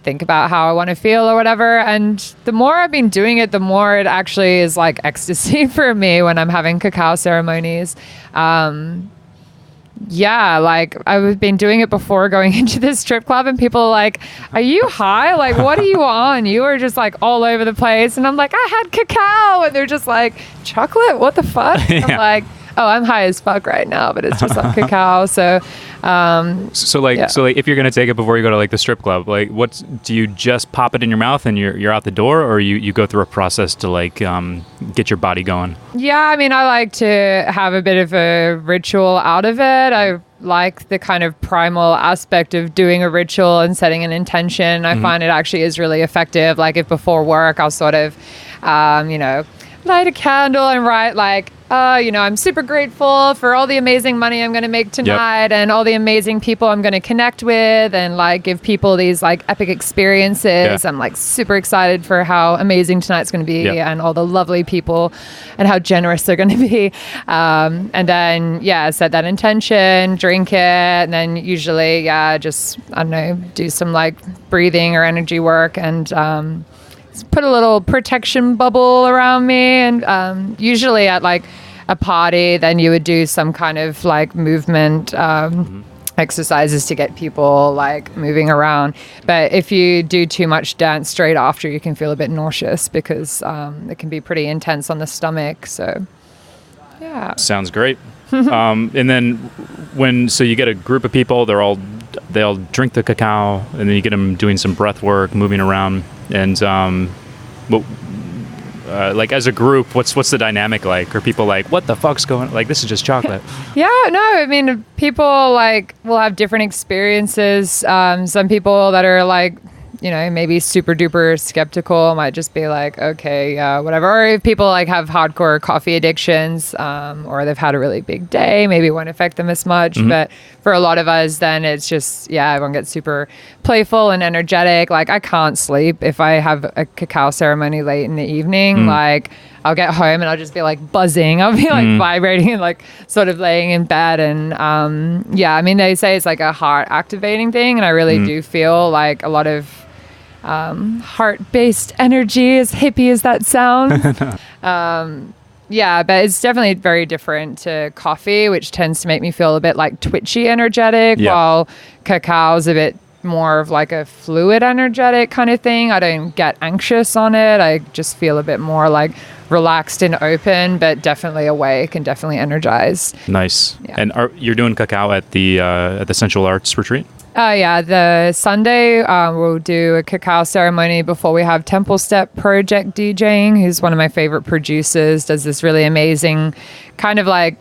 think about how I want to feel or whatever. And the more I've been doing it, the more it actually is like ecstasy for me when I'm having cacao ceremonies. Like I've been doing it before going into this strip club, and people are like, are you high? Like, what are you on? You are just like all over the place. And I'm like, I had cacao. And they're just like, chocolate? What the fuck? I'm like, Oh, I'm high as fuck right now, but it's just like cacao. So, So like, if you're gonna take it before you go to like the strip club, like, do you just pop it in your mouth and you're out the door, or you go through a process to like get your body going? Yeah, I mean, I like to have a bit of a ritual out of it. I like the kind of primal aspect of doing a ritual and setting an intention. I find it actually is really effective. Like if before work, I'll sort of, light a candle and write like, I'm super grateful for all the amazing money I'm going to make tonight and all the amazing people I'm going to connect with, and like give people these like epic experiences. I'm like super excited for how amazing tonight's going to be and all the lovely people and how generous they're going to be. And then, set that intention, drink it, and then usually, just, I don't know, do some like breathing or energy work and, put a little protection bubble around me, and usually at like a party then you would do some kind of like movement exercises to get people like moving around. But if you do too much dance straight after, you can feel a bit nauseous because it can be pretty intense on the stomach. So sounds great. And then so you get a group of people, they all drink the cacao, and then you get them doing some breath work, moving around, and like as a group, what's the dynamic like? Are people like, what the fuck's going on? Like, this is just chocolate? I mean, people like will have different experiences. Some people that are like, maybe super duper skeptical might just be like, okay, whatever. Or if people like have hardcore coffee addictions, or they've had a really big day, maybe it won't affect them as much. But for a lot of us, then it's just, everyone gets super playful and energetic. Like I can't sleep if I have a cacao ceremony late in the evening. Like I'll get home and I'll just be like buzzing. I'll be like vibrating and like sort of laying in bed. And I mean, they say it's like a heart activating thing. And I really do feel like a lot of heart-based energy, as hippie as that sounds. But it's definitely very different to coffee, which tends to make me feel a bit like twitchy energetic, while cacao's a bit more of like a fluid energetic kind of thing. I don't get anxious on it. I just feel a bit more like relaxed and open, but definitely awake and definitely energized. Nice. And you're doing cacao at the Sensual Arts Retreat? The Sunday we'll do a cacao ceremony before we have Temple Step Project DJing, who's one of my favorite producers, does this really amazing kind of like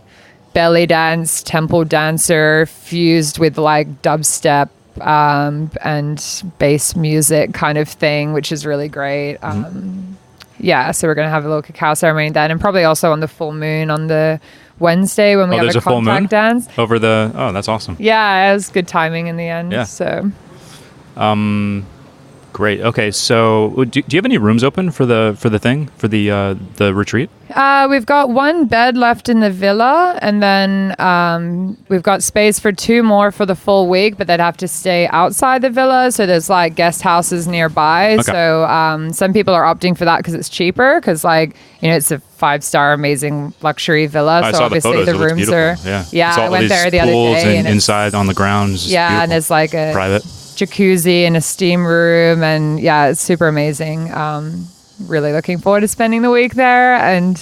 belly dance, temple dancer fused with like dubstep and bass music kind of thing, which is really great. So we're going to have a little cacao ceremony then, and probably also on the full moon on the Wednesday when we have a contact dance. That's awesome. Yeah, it was good timing in the end. Yeah. So. Great. Okay, so do you have any rooms open for the retreat? We've got one bed left in the villa, and then we've got space for 2 more for the full week, but they'd have to stay outside the villa. So there's like guest houses nearby. Okay. So some people are opting for that because it's cheaper, because it's a 5-star amazing luxury villa. So obviously the rooms are I went there the other day, and inside on the grounds. And there's like a private jacuzzi and a steam room, and it's super amazing. Really looking forward to spending the week there. And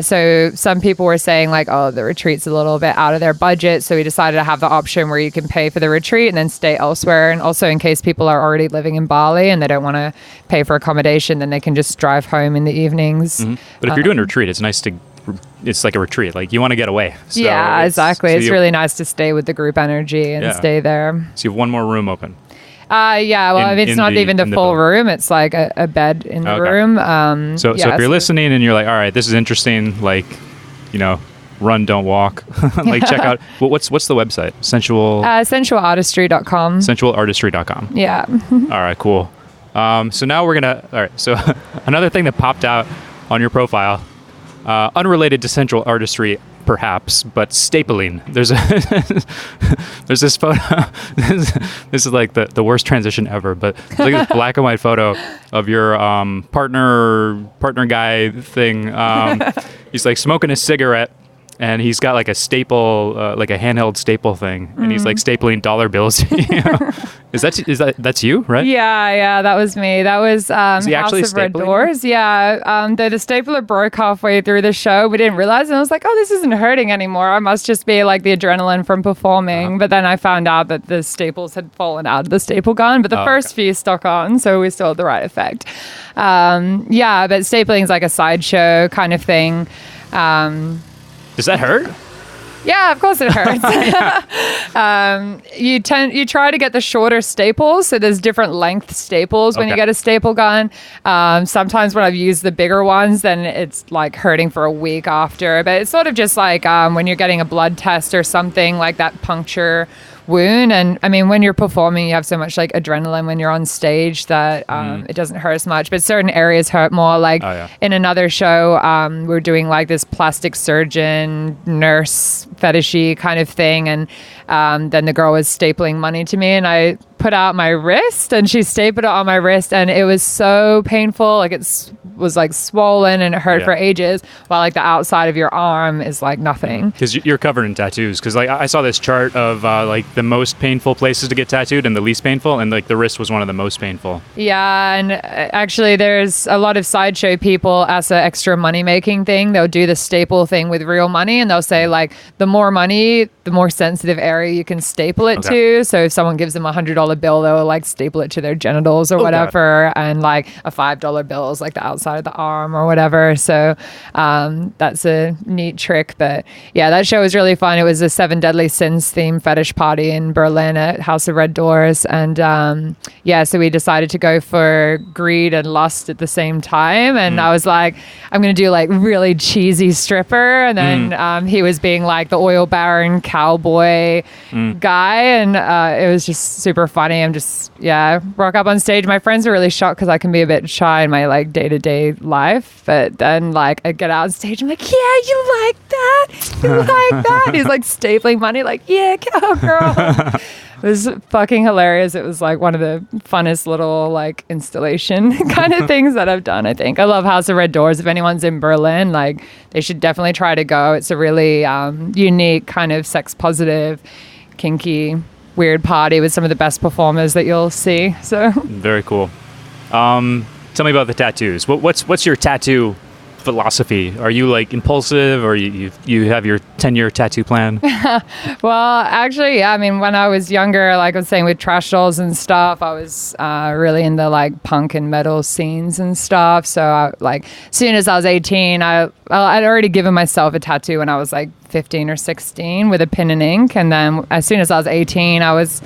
so some people were saying like, oh, the retreat's a little bit out of their budget, so we decided to have the option where you can pay for the retreat and then stay elsewhere. And also in case people are already living in Bali and they don't want to pay for accommodation, then they can just drive home in the evenings. But if you're doing a retreat, it's like a retreat. Like you want to get away. So exactly. It's really nice to stay with the group energy and stay there. So you have one more room open. It's not even the full room. It's like a bed in the room. So if you're listening and you're like, all right, this is interesting, like, run, don't walk. Like check out, what's the website? Sensualartistry.com. Sensualartistry.com. Yeah. All right, cool. So now so another thing that popped out on your profile, unrelated to sensual artistry, perhaps, but stapling. There's this photo. This is like the worst transition ever, but look at this black and white photo of your partner guy thing. He's like smoking a cigarette, and he's got like a staple, like a handheld staple thing, and he's like stapling dollar bills. That's you, right? Yeah, that was me. That was House of Red Doors. Yeah, the stapler broke halfway through the show. We didn't realize, and I was like, oh, this isn't hurting anymore. I must just be like the adrenaline from performing. But then I found out that the staples had fallen out of the staple gun, but the first few stuck on, so we still had the right effect. But stapling is like a sideshow kind of thing. Does that hurt? Yeah, of course it hurts. You try to get the shorter staples, so there's different length staples when you get a staple gun. Sometimes when I've used the bigger ones, then it's like hurting for a week after. But it's sort of just like when you're getting a blood test or something, like that puncture wound. And I mean, when you're performing, you have so much like adrenaline when you're on stage that it doesn't hurt as much, but certain areas hurt more. Like in another show, we're doing like this plastic surgeon nurse fetishy kind of thing, and then the girl was stapling money to me, and I put out my wrist and she stapled it on my wrist, and it was so painful. Like it was like swollen and it hurt for ages, while like the outside of your arm is like nothing. Because you're covered in tattoos. Because like I saw this chart of like the most painful places to get tattooed and the least painful, and like the wrist was one of the most painful. Yeah, and actually there's a lot of sideshow people as an extra money making thing. They'll do the staple thing with real money, and they'll say like the more money, the more sensitive area you can staple it to. So if someone gives them $100 bill, they'll like staple it to their genitals or whatever. And like a $5 bill is like the outside of the arm or whatever. So that's a neat trick. But yeah, that show was really fun. It was a 7 Deadly Sins themed fetish party in Berlin at House of Red Doors. And so we decided to go for greed and lust at the same time. And I was like, I'm going to do like really cheesy stripper. And then he was being like the oil baron cowboy guy. And it was just super funny. I'm just, rock up on stage. My friends are really shocked because I can be a bit shy in my like day-to-day life. But then like I get out on stage, I'm like, yeah, you like that? You like that? He's like stapling money, like, yeah, cowgirl. It was fucking hilarious. It was like one of the funnest little like installation kind of things that I've done, I think. I love House of Red Doors. If anyone's in Berlin, like they should definitely try to go. It's a really unique kind of sex positive, kinky, weird party with some of the best performers that you'll see. So very cool. Tell me about the tattoos. What's your tattoo philosophy? Are you like impulsive, or you have your 10-year tattoo plan? Well, actually, yeah. I mean, when I was younger, like I was saying with trash dolls and stuff, I was really in the like punk and metal scenes and stuff. So like as soon as I was 18, I'd already given myself a tattoo when I was like 15 or 16 with a pen and ink. And then as soon as I was 18, I was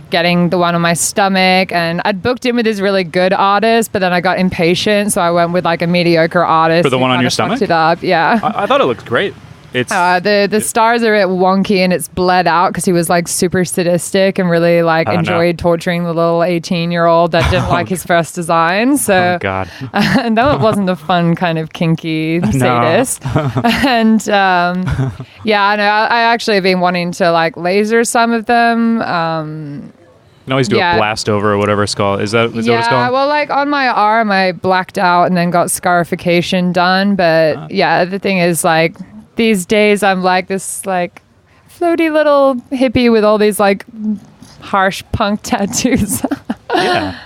getting the one on my stomach, and I'd booked in with this really good artist, but then I got impatient, so I went with like a mediocre artist. For the one on your stomach? It up. Yeah. I thought it looked great. It's the stars are a bit wonky, and it's bled out because he was like super sadistic and really like enjoyed torturing the little 18-year-old that didn't like his first design. So God. And that wasn't the fun kind of kinky sadist. And I actually have been wanting to like laser some of them. You can always do a blast over or whatever it's called. Is that what it's called? Yeah, well, like on my arm, I blacked out and then got scarification done. But the thing is, like, these days I'm like this like floaty little hippie with all these like harsh punk tattoos. Yeah.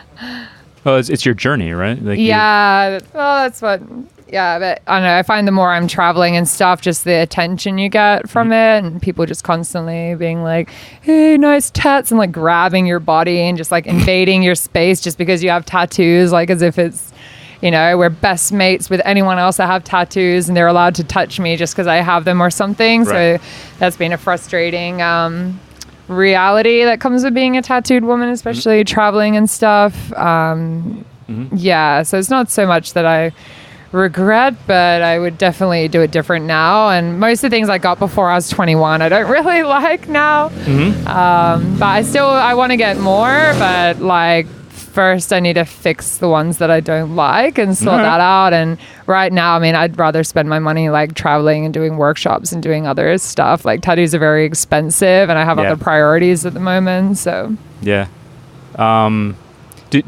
Well, it's your journey, right? Like that's what. Yeah, but I don't know. I find the more I'm traveling and stuff, just the attention you get from it, and people just constantly being like, "Hey, nice tats," and like grabbing your body and just like invading your space just because you have tattoos, like as if it's, you know, we're best mates with anyone else that have tattoos and they're allowed to touch me just because I have them or something. Right. So that's been a frustrating reality that comes with being a tattooed woman, especially traveling and stuff. Yeah, so it's not so much that I regret, but I would definitely do it different now. And most of the things I got before I was 21 I don't really like now. But I want to get more, but like first I need to fix the ones that I don't like and sort that out. And right now, I mean, I'd rather spend my money like traveling and doing workshops and doing other stuff. Like tattoos are very expensive and I have other priorities at the moment. So do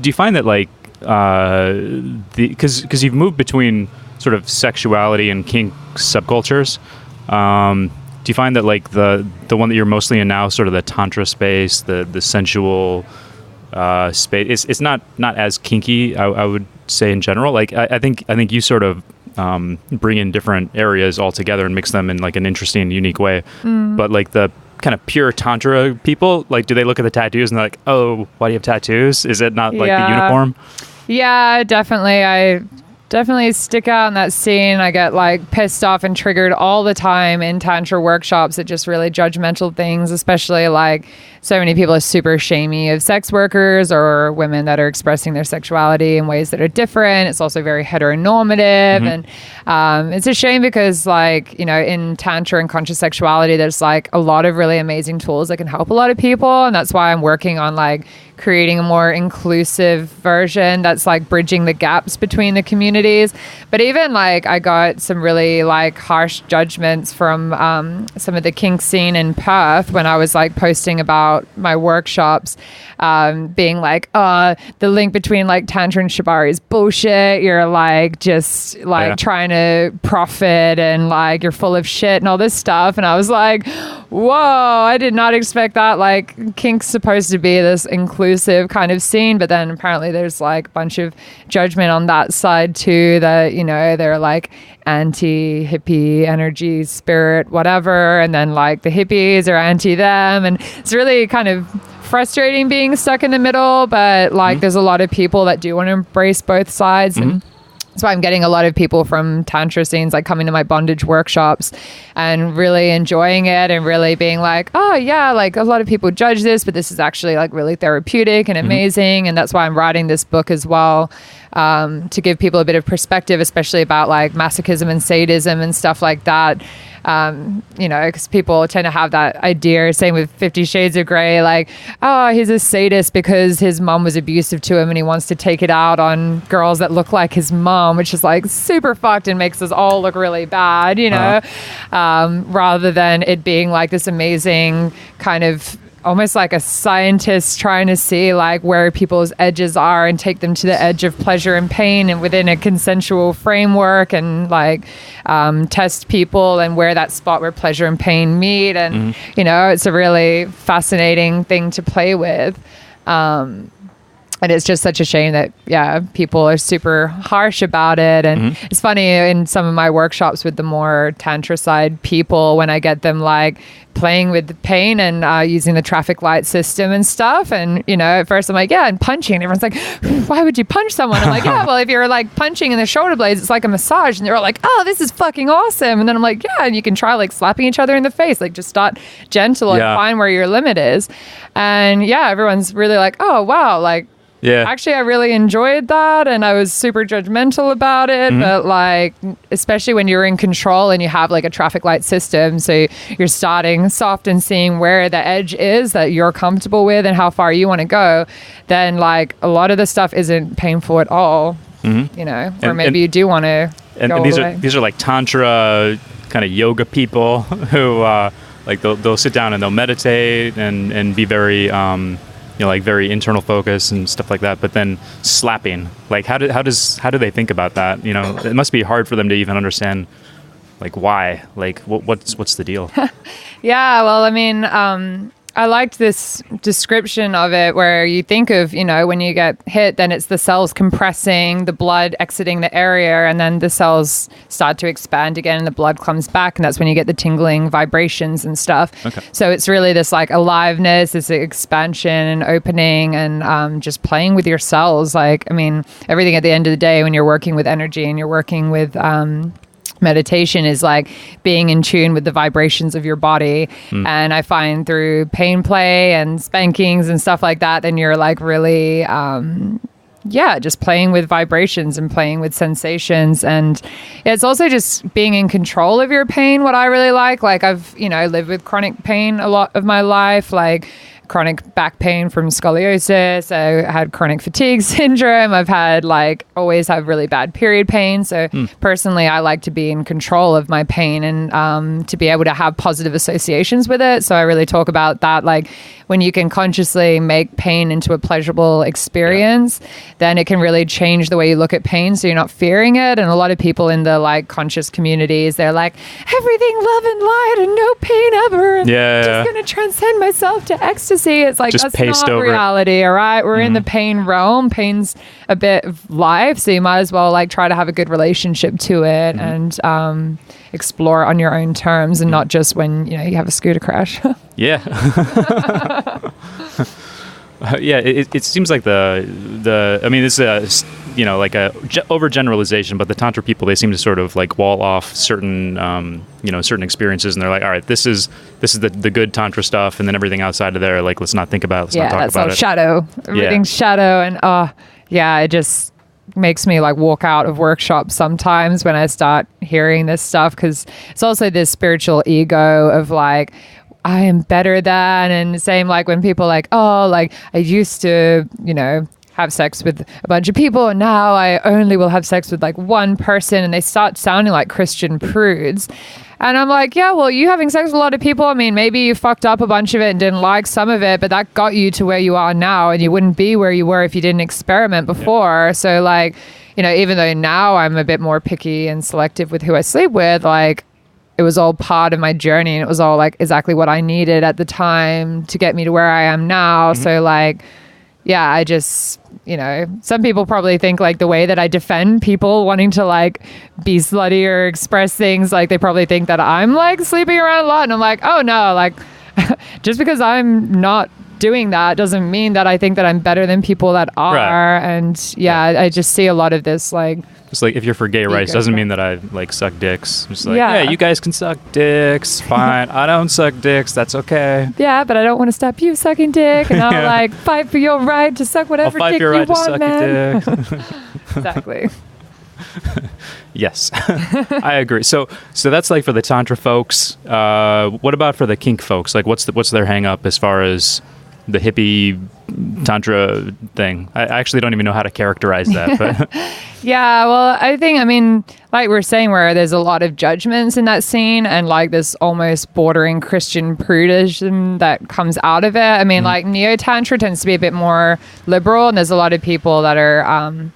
you find that like because you've moved between sort of sexuality and kink subcultures, Do you find that like the one that you're mostly in now, sort of the Tantra space, the sensual space, it's not as kinky, I would say in general. Like I think you sort of bring in different areas all together and mix them in like an interesting, unique way. But like the kind of pure Tantra people, like, do they look at the tattoos and they're like, oh, why do you have tattoos? Is it not like the uniform? Yeah, definitely. I definitely stick out in that scene. I get like pissed off and triggered all the time in Tantra workshops at just really judgmental things, especially like so many people are super shamey of sex workers or women that are expressing their sexuality in ways that are different. It's also very heteronormative. And it's a shame because like, you know, in Tantra and conscious sexuality, there's like a lot of really amazing tools that can help a lot of people. And that's why I'm working on like creating a more inclusive version that's like bridging the gaps between the communities. But even like I got some really like harsh judgments from some of the kink scene in Perth when I was like posting about my workshops, being like, the link between like Tantra and Shibari is bullshit. You're like just like trying to profit and like you're full of shit and all this stuff. And I was like, whoa, I did not expect that. Like kink's supposed to be this inclusive kind of scene, but then apparently there's like a bunch of judgment on that side too, that, you know, they're like anti-hippie energy, spirit, whatever, and then like the hippies are anti them, and it's really kind of frustrating being stuck in the middle. But like there's a lot of people that do want to embrace both sides, and so I'm getting a lot of people from Tantra scenes like coming to my bondage workshops and really enjoying it and really being like, oh yeah, like a lot of people judge this, but this is actually like really therapeutic and amazing. And that's why I'm writing this book as well, to give people a bit of perspective, especially about like masochism and sadism and stuff like that. You know, because people tend to have that idea, same with 50 Shades of Grey, like, oh, he's a sadist because his mom was abusive to him and he wants to take it out on girls that look like his mom, which is like super fucked and makes us all look really bad, you know, rather than it being like this amazing kind of almost like a scientist trying to see like where people's edges are and take them to the edge of pleasure and pain and within a consensual framework, and like test people and where that spot where pleasure and pain meet. And you know, it's a really fascinating thing to play with. And it's just such a shame that, people are super harsh about it. And it's funny in some of my workshops with the more Tantra side people, when I get them like playing with the pain and using the traffic light system and stuff. And, you know, at first I'm like, yeah, and punching. And everyone's like, why would you punch someone? I'm like, yeah, well, if you're like punching in the shoulder blades, it's like a massage. And they're all like, oh, this is fucking awesome. And then I'm like, yeah, and you can try like slapping each other in the face, like just start gentle and find where your limit is. And yeah, everyone's really like, oh, wow, like, yeah, actually, I really enjoyed that, and I was super judgmental about it. But like, especially when you're in control and you have like a traffic light system, so you're starting soft and seeing where the edge is that you're comfortable with and how far you want to go, then like a lot of the stuff isn't painful at all, you know, or maybe you do want to. And these are like Tantra kind of yoga people who like they'll sit down and they'll meditate and be very you know, like very internal focus and stuff like that, but then slapping, like how do they think about that? You know, it must be hard for them to even understand, like why, like what's the deal? Yeah, well, I mean, I liked this description of it where you think of, you know, when you get hit, then it's the cells compressing, the blood exiting the area, and then the cells start to expand again and the blood comes back. And that's when you get the tingling vibrations and stuff. Okay. So it's really this like aliveness, this expansion and opening and just playing with your cells. Like, I mean, everything at the end of the day when you're working with energy and you're working with meditation is like being in tune with the vibrations of your body. And I find through pain play and spankings and stuff like that, then you're like really just playing with vibrations and playing with sensations. And it's also just being in control of your pain, what I really like. I've, you know, lived with chronic pain a lot of my life, like chronic back pain from scoliosis. I had chronic fatigue syndrome. I've had always have really bad period pain. So personally, I like to be in control of my pain and to be able to have positive associations with it. So I really talk about that, when you can consciously make pain into a pleasurable experience, then it can really change the way you look at pain. So you're not fearing it. And a lot of people in the conscious communities, they're like, everything love and light and no pain ever. And just going to transcend myself to ecstasy. It's like, just that's not reality. All right. We're in the pain realm. Pain's a bit of life. So you might as well try to have a good relationship to it and explore on your own terms and not just when, you have a scooter crash. Yeah. It seems like I mean, this is overgeneralization, but the Tantra people, they seem to sort of wall off certain, certain experiences, and they're like, all right, this is the good Tantra stuff, and then everything outside of there, let's not think about it, let's not talk about it. Shadow. Everything's shadow, and it just makes me walk out of workshops sometimes when I start hearing this stuff, because it's also this spiritual ego of I am better than, and same when people I used to, have sex with a bunch of people and now I only will have sex with one person, and they start sounding like Christian prudes. And I'm like, yeah, well, you having sex with a lot of people, I mean, maybe you fucked up a bunch of it and didn't like some of it, but that got you to where you are now, and you wouldn't be where you were if you didn't experiment before. So even though now I'm a bit more picky and selective with who I sleep with, it was all part of my journey, and it was all exactly what I needed at the time to get me to where I am now. So I just, some people probably think the way that I defend people wanting to be slutty or express things, they probably think that I'm sleeping around a lot. And I'm like, oh no, just because I'm not doing that doesn't mean that I think that I'm better than people that are. Right. And I just see a lot of this it's if you're for gay rights, doesn't mean that I suck dicks. Just you guys can suck dicks, fine. I don't suck dicks, that's okay. Yeah, but I don't want to stop you sucking dick, and I'll fight for your right to suck whatever dick you want, man. Exactly. Yes, I agree. So that's for the Tantra folks. What about for the kink folks? What's their hang up as far as the hippie Tantra thing? I actually don't even know how to characterize that. But yeah, well, I mean, we're saying, where there's a lot of judgments in that scene, and this almost bordering Christian prudism that comes out of it. I mean, Neo-Tantra tends to be a bit more liberal, and there's a lot of people that are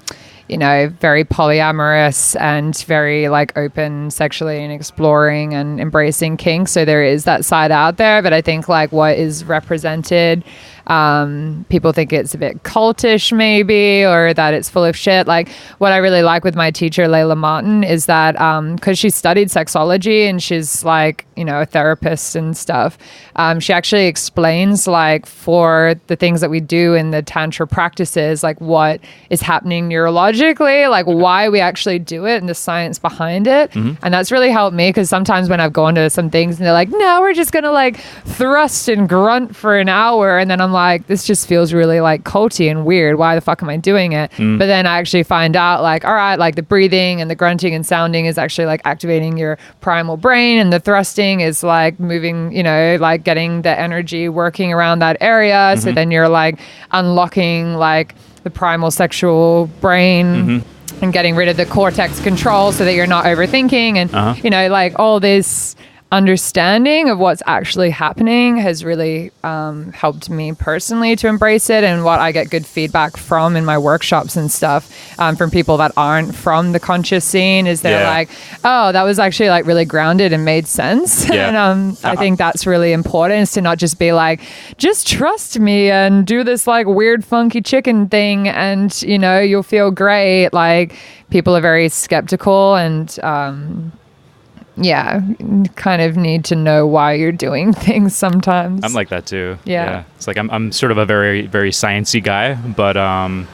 very polyamorous and very open sexually and exploring and embracing kink. So there is that side out there. But I think what is represented, people think it's a bit cultish maybe, or that it's full of shit. What I really like with my teacher, Layla Martin, is that because she studied sexology and she's a therapist and stuff, she actually explains for the things that we do in the Tantra practices, what is happening neurologically, why we actually do it and the science behind it. And that's really helped me, because sometimes when I've gone to some things and they're like, no, we're just gonna thrust and grunt for an hour, and then I'm like, this just feels really culty and weird, why the fuck am I doing it? But then I actually find out all right, the breathing and the grunting and sounding is actually activating your primal brain, and the thrusting is moving, getting the energy working around that area. So then you're unlocking the primal sexual brain and getting rid of the cortex control so that you're not overthinking. And, all this understanding of what's actually happening has really helped me personally to embrace it, and what I get good feedback from in my workshops and stuff from people that aren't from the conscious scene is they're oh, that was actually really grounded and made sense. And I think that's really important, is to not just be just trust me and do this weird funky chicken thing and you'll feel great. People are very skeptical, and kind of need to know why you're doing things sometimes. I'm like that too. Yeah. It's I'm sort of a very, very sciencey guy, but I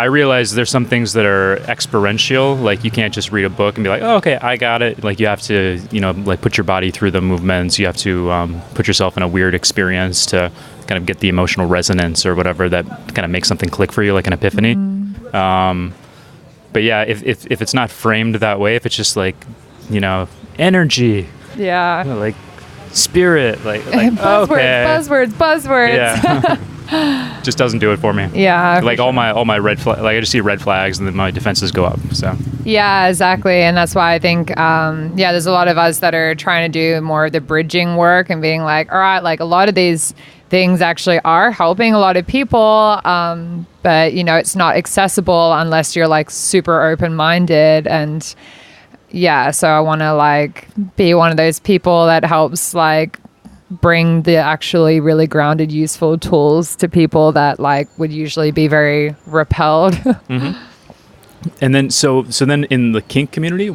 realize there's some things that are experiential. You can't just read a book and be like, oh, okay, I got it. You have to, put your body through the movements. You have to put yourself in a weird experience to kind of get the emotional resonance or whatever that kind of makes something click for you, like an epiphany. But yeah, if it's not framed that way, if it's just energy. Yeah. spirit, like buzzwords. Yeah. Just doesn't do it for me. Yeah. Like all my red flag, like I just see red flags and then my defenses go up. So. Yeah, exactly. And that's why I think, there's a lot of us that are trying to do more of the bridging work and being like, all right, like a lot of these things actually are helping a lot of people. But it's not accessible unless you're like super open-minded. And yeah, so I want to like be one of those people that helps like bring the actually really grounded, useful tools to people that like would usually be very repelled. Mm-hmm. And then, so then in the kink community,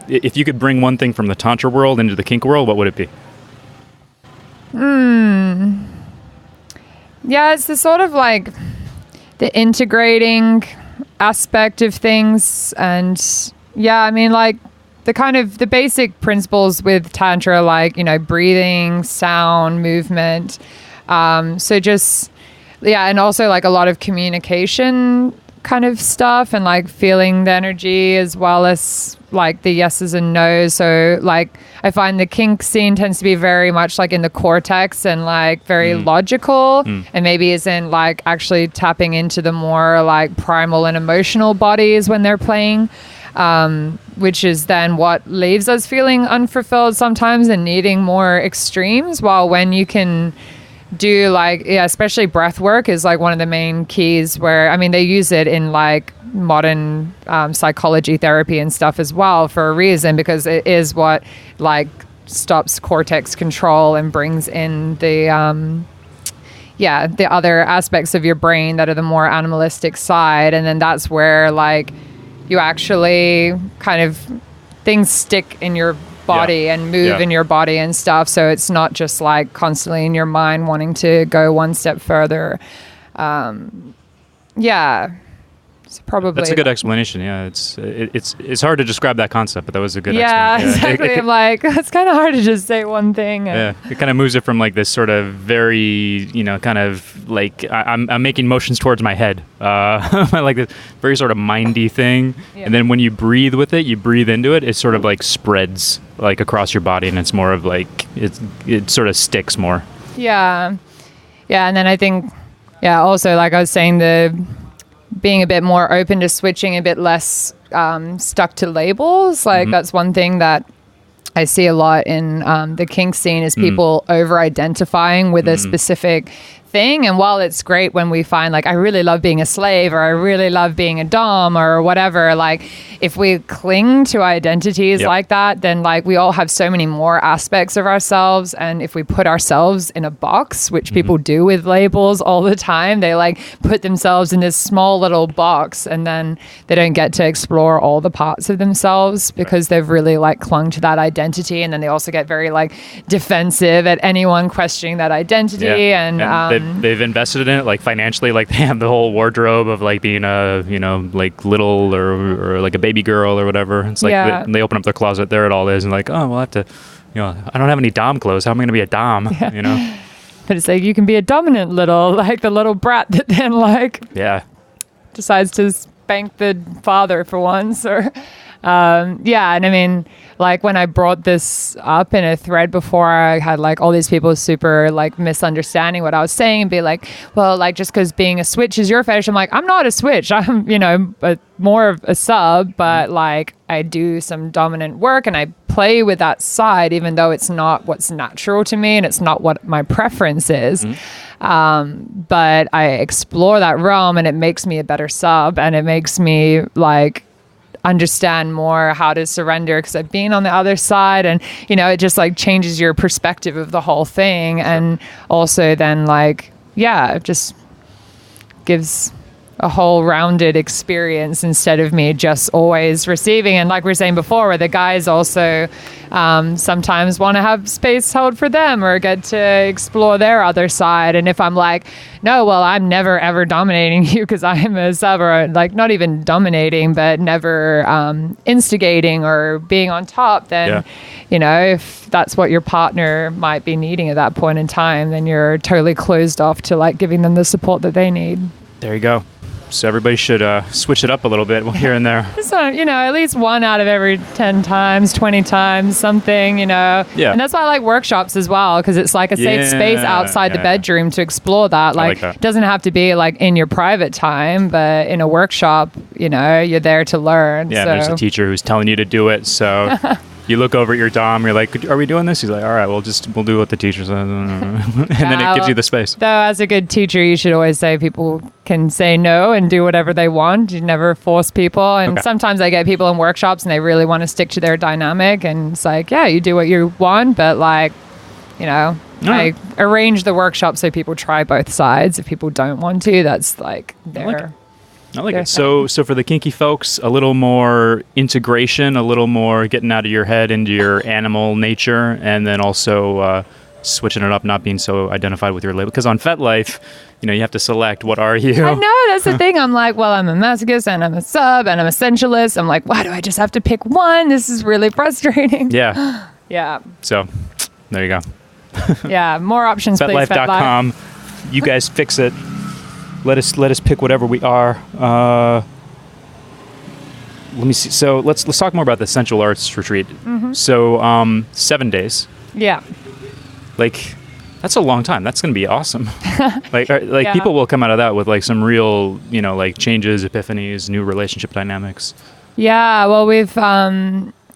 if you could bring one thing from the Tantra world into the kink world, what would it be? Yeah, it's the sort of like the integrating aspect of things. And yeah, I mean, like the kind of the basic principles with Tantra, like, breathing, sound, movement. So just, yeah. And also like a lot of communication kind of stuff and like feeling the energy as well as like the yeses and nos. So like I find the kink scene tends to be very much like in the cortex and like very logical and maybe isn't like actually tapping into the more like primal and emotional bodies when they're playing. Which is then what leaves us feeling unfulfilled sometimes and needing more extremes. While when you can do like, especially breath work is like one of the main keys where, I mean, they use it in like modern psychology therapy and stuff as well for a reason, because it is what like stops cortex control and brings in the other aspects of your brain that are the more animalistic side. And then that's where like you actually kind of things stick in your body and move in your body and stuff. So it's not just like constantly in your mind wanting to go one step further. It's probably that's a good explanation. Yeah, it's hard to describe that concept, but that was a good explanation. Exactly. I'm like, it's kind of hard to just say one thing. Yeah, it kind of moves it from like this sort of very, kind of like I'm making motions towards my head, like this very sort of mindy thing. Yeah. And then when you breathe with it, you breathe into it, it sort of like spreads like across your body, and it's more of like it sort of sticks more. Yeah, and then I think also like I was saying, being a bit more open to switching, a bit less stuck to labels. Like that's one thing that I see a lot in the kink scene is people over-identifying with a specific thing. And while it's great when we find like, I really love being a slave or I really love being a dom or whatever, like if we cling to identities like that, then like we all have so many more aspects of ourselves. And if we put ourselves in a box, which people do with labels all the time, they like put themselves in this small little box and then they don't get to explore all the parts of themselves because they've really like clung to that identity. And then they also get very like defensive at anyone questioning that identity. And they've invested in it like financially, like they have the whole wardrobe of like being a like little or like a baby girl or whatever. It's like they open up their closet, there it all is, and like, oh, we'll have to, I don't have any dom clothes, how am I going to be a dom? But it's like you can be a dominant like the little brat that then like decides to spank the father for once or and I mean, like when I brought this up in a thread before, I had like all these people super like misunderstanding what I was saying and be like, well, like just because being a switch is your fetish, I'm like, I'm not a switch. I'm, more of a sub, but like I do some dominant work and I play with that side, even though it's not what's natural to me and it's not what my preference is. But I explore that realm and it makes me a better sub and it makes me like understand more how to surrender because I've been on the other side and it just like changes your perspective of the whole thing. And also then like it just gives a whole rounded experience instead of me just always receiving. And like we were saying before, where the guys also sometimes want to have space held for them or get to explore their other side. And if I'm like, no, well, I'm never ever dominating you because I'm a sub, or like not even dominating, but never instigating or being on top, then if that's what your partner might be needing at that point in time, then you're totally closed off to like giving them the support that they need. There you go. So everybody should switch it up a little bit here and there. So, at least one out of every 10 times, 20 times, something, Yeah. And that's why I like workshops as well, because it's like a safe space outside the bedroom to explore that. Like that. It doesn't have to be like in your private time, but in a workshop, you're there to learn. Yeah, so. There's a teacher who's telling you to do it. So you look over at your dom, you're like, are we doing this? He's like, all right, we'll do what the teacher says. And then it gives you the space. Though as a good teacher, you should always say people can say no and do whatever they want. You never force people. And sometimes I get people in workshops and they really want to stick to their dynamic. And it's like, yeah, you do what you want, but I arrange the workshop so people try both sides. If people don't want to, that's like their... I like it. So for the kinky folks, a little more integration, a little more getting out of your head into your animal nature, and then also switching it up, not being so identified with your label. Because on FetLife, you have to select what are you. I know, that's the thing. I'm like, well, I'm a masochist and I'm a sub and I'm a sensualist. I'm like, why do I just have to pick one? This is really frustrating. Yeah. Yeah. So there you go. Yeah, more options, please. FetLife.com. You guys fix it. Let us pick whatever we are. Let me see. So let's talk more about the Sensual Arts Retreat. Mm-hmm. So 7 days. Yeah. Like, that's a long time. That's going to be awesome. People will come out of that with like some real, changes, epiphanies, new relationship dynamics. Yeah. Well, we've.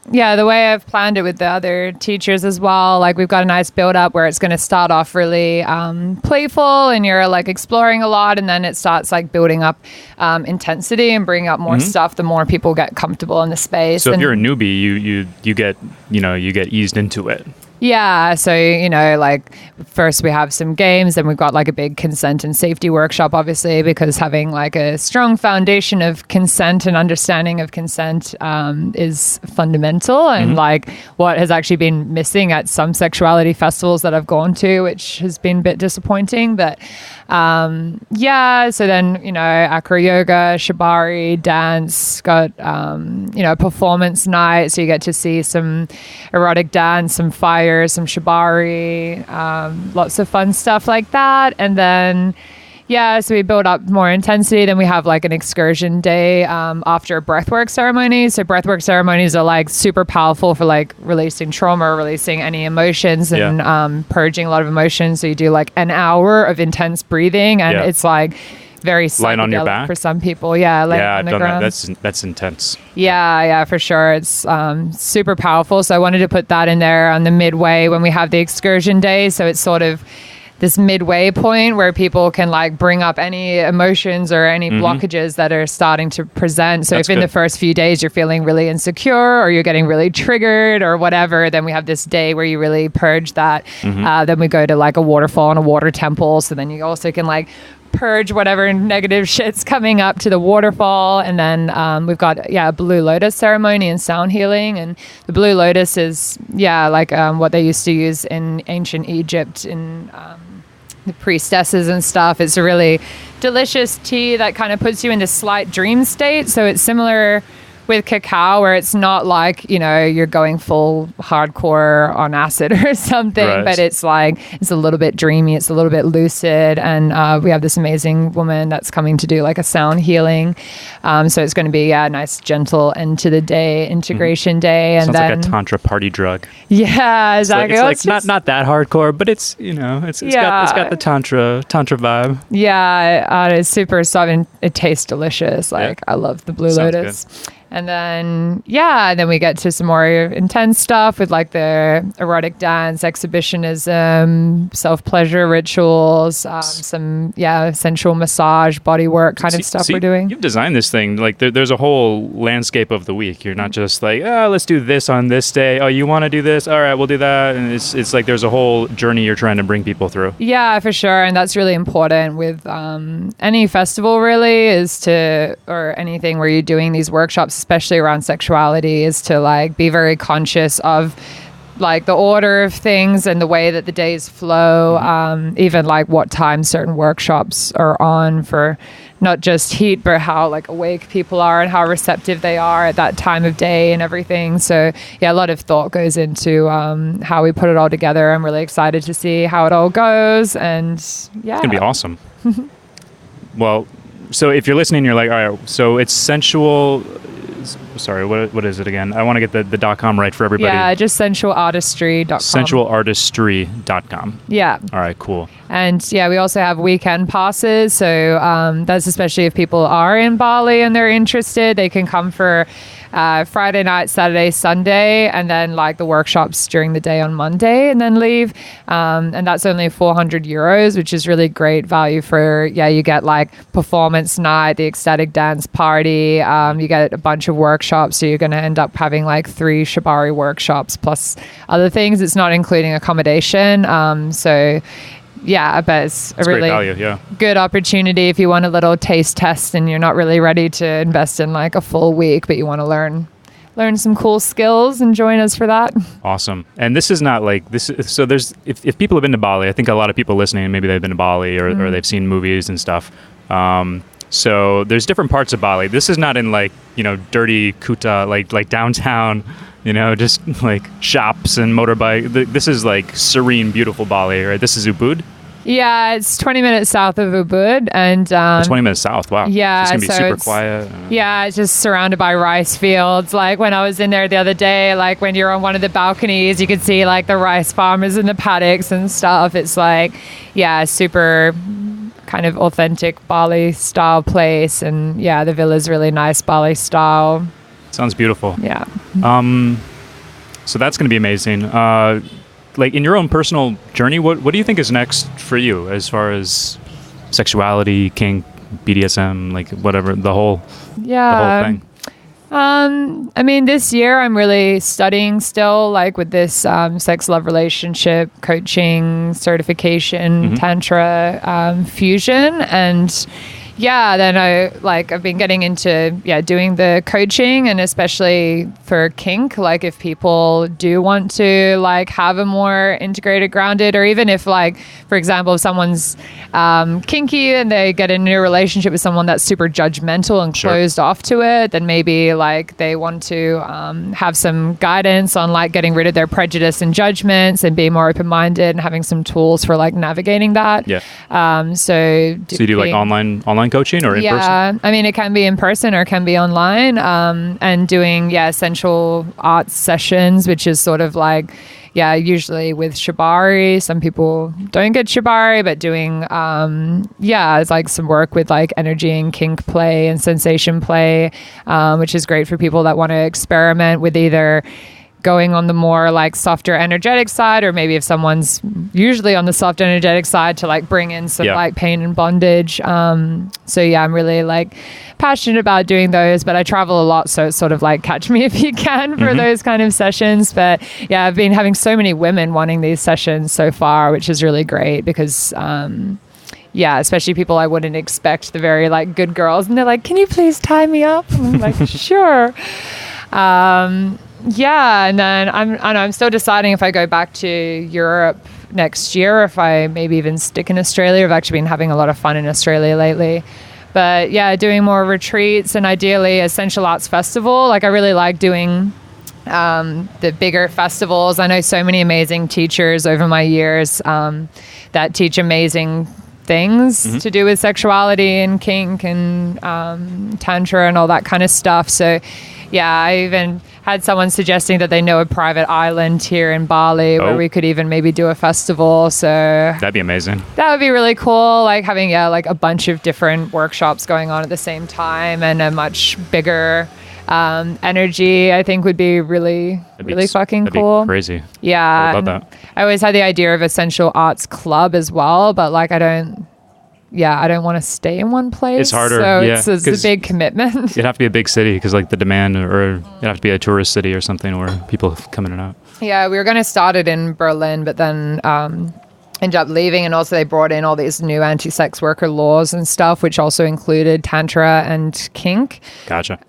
The way I've planned it with the other teachers as well, like we've got a nice build up where it's going to start off really playful and you're like exploring a lot, and then it starts like building up intensity and bringing up more stuff the more people get comfortable in the space. So if you're a newbie, you get eased into it. Yeah, so, like first we have some games, then we've got like a big consent and safety workshop, obviously, because having like a strong foundation of consent and understanding of consent is fundamental, and like what has actually been missing at some sexuality festivals that I've gone to, which has been a bit disappointing. But so then, acro yoga, shibari, dance, got, performance night. So you get to see some erotic dance, some fire, some shibari, lots of fun stuff like that. And then, so we build up more intensity. Then we have like an excursion day after a breathwork ceremony. So breathwork ceremonies are like super powerful for like releasing trauma, releasing any emotions, and purging a lot of emotions. So you do like an hour of intense breathing, and it's like very lying on your back for some people. Yeah, on I've the done ground. That's intense. Yeah, for sure. It's super powerful. So I wanted to put that in there on the midway when we have the excursion day. So it's sort of this midway point where people can like bring up any emotions or any blockages that are starting to present. So if in the first few days you're feeling really insecure or you're getting really triggered or whatever, then we have this day where you really purge that. Then we go to like a waterfall and a water temple. So then you also can like purge whatever negative shit's coming up to the waterfall. And then we've got a blue lotus ceremony and sound healing. And the blue lotus is what they used to use in ancient Egypt in the priestesses and stuff. It's a really delicious tea that kind of puts you in this slight dream state. So it's similar with cacao, where it's not like, you're going full hardcore on acid or something, but it's like, it's a little bit dreamy, it's a little bit lucid. And we have this amazing woman that's coming to do like a sound healing. So it's going to be a nice, gentle end to the day, integration day. And sounds then like a Tantra party drug. Yeah, exactly. It's like not that hardcore, but it's, it's got the Tantra vibe. Yeah, it's super soft and it tastes delicious. Like I love the blue lotus. Good. And then, then we get to some more intense stuff with like the erotic dance, exhibitionism, self-pleasure rituals, some, sensual massage, body work kind of stuff we're doing. You've designed this thing. Like there's a whole landscape of the week. You're not just like, let's do this on this day. Oh, you want to do this? All right, we'll do that. And it's like there's a whole journey you're trying to bring people through. Yeah, for sure. And that's really important with any festival really or anything where you're doing these workshops, especially around sexuality, is to like be very conscious of like the order of things and the way that the days flow, even like what time certain workshops are on for not just heat, but how like awake people are and how receptive they are at that time of day and everything. So a lot of thought goes into how we put it all together. I'm really excited to see how it all goes, and it's gonna be awesome. Well, So if you're listening, you're like, all right, so it's sensual. Sorry, what is it again? I want to get the .com right for everybody. Yeah, just sensualartistry.com. Sensualartistry.com. Yeah. All right, cool. And yeah, we also have weekend passes. So that's especially if people are in Bali and they're interested, they can come for Friday night, Saturday, Sunday, and then like the workshops during the day on Monday and then leave. And that's only 400 euros, which is really great value for, you get like performance night, the ecstatic dance party. You get a bunch of workshops. So you're going to end up having like 3 shibari workshops plus other things. It's not including accommodation. Yeah, but it's a really great value, good opportunity if you want a little taste test and you're not really ready to invest in like a full week, but you want to learn some cool skills and join us for that. Awesome. And this is not like this. So there's if people have been to Bali, I think a lot of people listening, maybe they've been to Bali or they've seen movies and stuff. So there's different parts of Bali. This is not in like, dirty Kuta, like downtown, just like shops and motorbike. This is like serene, beautiful Bali, right? This is Ubud. Yeah, it's 20 minutes south of Ubud. And 20 minutes south, wow. Yeah. So it's going to be super quiet. Yeah, it's just surrounded by rice fields. Like when I was in there the other day, like when you're on one of the balconies, you could see like the rice farmers in the paddocks and stuff. It's like, super kind of authentic Bali style place. And yeah, the villa's really nice Bali style. Sounds beautiful. Yeah. So that's going to be amazing. Like in your own personal journey, what do you think is next for you as far as sexuality, kink, BDSM, like whatever, the whole thing? I mean, this year I'm really studying still, like with this sex, love, relationship, coaching, certification, Tantra, fusion. And then I've been getting into, doing the coaching, and especially for kink, like if people do want to like have a more integrated, grounded, or even if like, for example, if someone's kinky and they get a new relationship with someone that's super judgmental and closed off to it, then maybe like they want to have some guidance on like getting rid of their prejudice and judgments and being more open-minded and having some tools for like navigating that. Yeah. So you do like online coaching or in person? I mean, it can be in person or it can be online, and doing sensual arts sessions, which is sort of like usually with shibari. Some people don't get shibari, but doing it's like some work with like energy and kink play and sensation play, which is great for people that want to experiment with either going on the more like softer energetic side, or maybe if someone's usually on the soft energetic side to like bring in some like pain and bondage. I'm really like passionate about doing those, but I travel a lot, so it's sort of like catch me if you can for those kind of sessions. But I've been having so many women wanting these sessions so far, which is really great because especially people I wouldn't expect, the very like good girls, and they're like, can you please tie me up? And I'm like, sure. And then I'm still deciding if I go back to Europe next year, if I maybe even stick in Australia. I've actually been having a lot of fun in Australia lately. But doing more retreats and ideally a Sensual Arts Festival. Like I really like doing the bigger festivals. I know so many amazing teachers over my years that teach amazing things to do with sexuality and kink and Tantra and all that kind of stuff. So I even had someone suggesting that they know a private island here in Bali where we could even maybe do a festival. So that'd be amazing. That would be really cool. Like having like a bunch of different workshops going on at the same time and a much bigger energy, I think would be really fucking cool. Be crazy. Yeah. I would love that. I always had the idea of a sensual arts club as well, but like I don't want to stay in one place. It's harder. So it's a big commitment. It'd have to be a big city because like the demand, or it'd have to be a tourist city or something where people come in and out. Yeah, we were going to start it in Berlin, but then ended up leaving, and also they brought in all these new anti-sex worker laws and stuff, which also included Tantra and kink. Gotcha.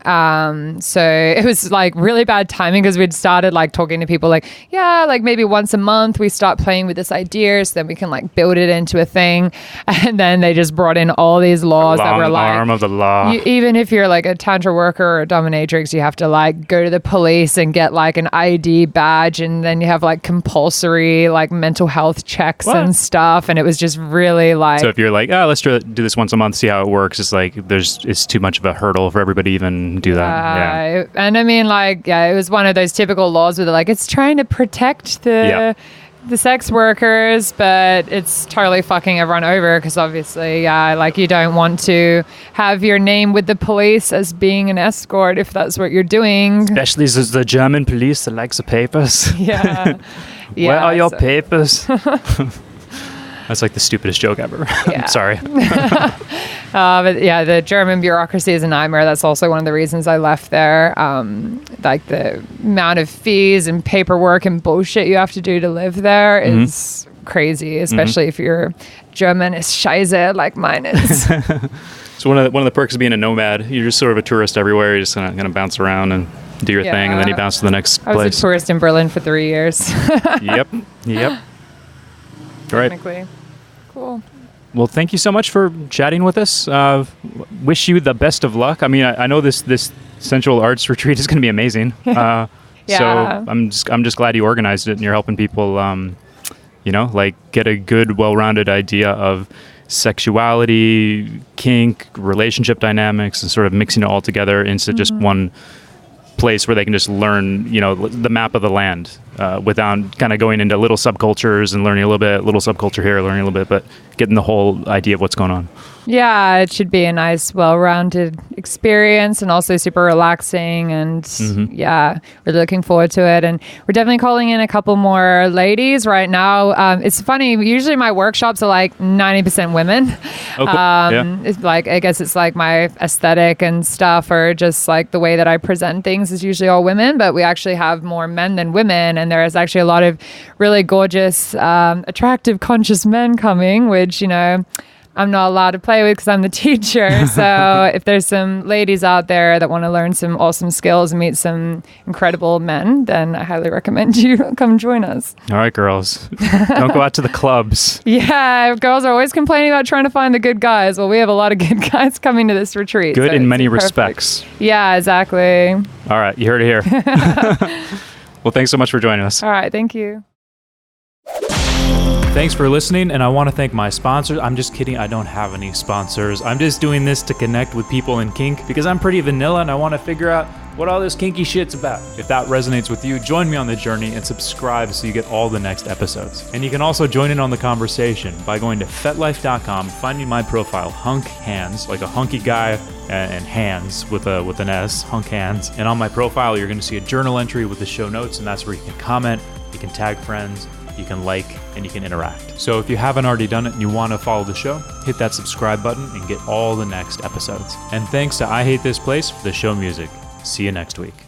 So it was like really bad timing because we'd started like talking to people like, like maybe once a month we start playing with this idea so then we can like build it into a thing. And then they just brought in all these laws that were like, arm of the law. Even if you're like a Tantra worker or a dominatrix, you have to like go to the police and get like an ID badge, and then you have like compulsory like mental health checks and stuff. And it was just really like... So if you're like, let's do this once a month, see how it works, it's like it's too much of a hurdle for everybody to even do that. Yeah. And I mean, like, it was one of those typical laws where they're like, it's trying to protect the sex workers, but it's totally fucking everyone over because obviously, like you don't want to have your name with the police as being an escort if that's what you're doing. Especially as the German police that likes the papers. Yeah. Where are your papers? That's like the stupidest joke ever. Yeah. I'm sorry. But yeah, the German bureaucracy is a nightmare. That's also one of the reasons I left there. Like the amount of fees and paperwork and bullshit you have to do to live there is crazy, especially if you're German is scheiße like mine is. So one of the perks of being a nomad, you're just sort of a tourist everywhere. You're just gonna bounce around and do your thing, and then you bounce to the next place. I was a tourist in Berlin for 3 years. Yep. All right. Cool. Well, thank you so much for chatting with us. Wish you the best of luck. I mean, I know this Sensual Arts Retreat is going to be amazing. So I'm just glad you organized it and you're helping people, like get a good, well-rounded idea of sexuality, kink, relationship dynamics, and sort of mixing it all together into just one place where they can just learn, the map of the land without kind of going into little subcultures and learning a little bit, little subculture here, learning a little bit, but getting the whole idea of what's going on. Yeah, it should be a nice, well-rounded experience and also super relaxing. And really looking forward to it. And we're definitely calling in a couple more ladies right now. It's funny. Usually my workshops are like 90% women. Okay. It's like, I guess it's like my aesthetic and stuff, or just like the way that I present things is usually all women, but we actually have more men than women. And there's actually a lot of really gorgeous, attractive, conscious men coming, which, I'm not allowed to play with because I'm the teacher. So if there's some ladies out there that want to learn some awesome skills and meet some incredible men, then I highly recommend you come join us. All right, girls. Don't go out to the clubs. Yeah, girls are always complaining about trying to find the good guys. Well, we have a lot of good guys coming to this retreat. Good in many respects. Yeah, exactly. All right, you heard it here. Well, thanks so much for joining us. All right, thank you. Thanks for listening, and I want to thank my sponsors. I'm just kidding, I don't have any sponsors. I'm just doing this to connect with people in kink because I'm pretty vanilla and I want to figure out what all this kinky shit's about. If that resonates with you, join me on the journey and subscribe so you get all the next episodes. And you can also join in on the conversation by going to fetlife.com, finding my profile, Hunk Hands, like a hunky guy and hands with an S, Hunk Hands. And on my profile, you're going to see a journal entry with the show notes, and that's where you can comment, you can tag friends, you can like, and you can interact. So if you haven't already done it and you want to follow the show, hit that subscribe button and get all the next episodes. And thanks to I Hate This Place for the show music. See you next week.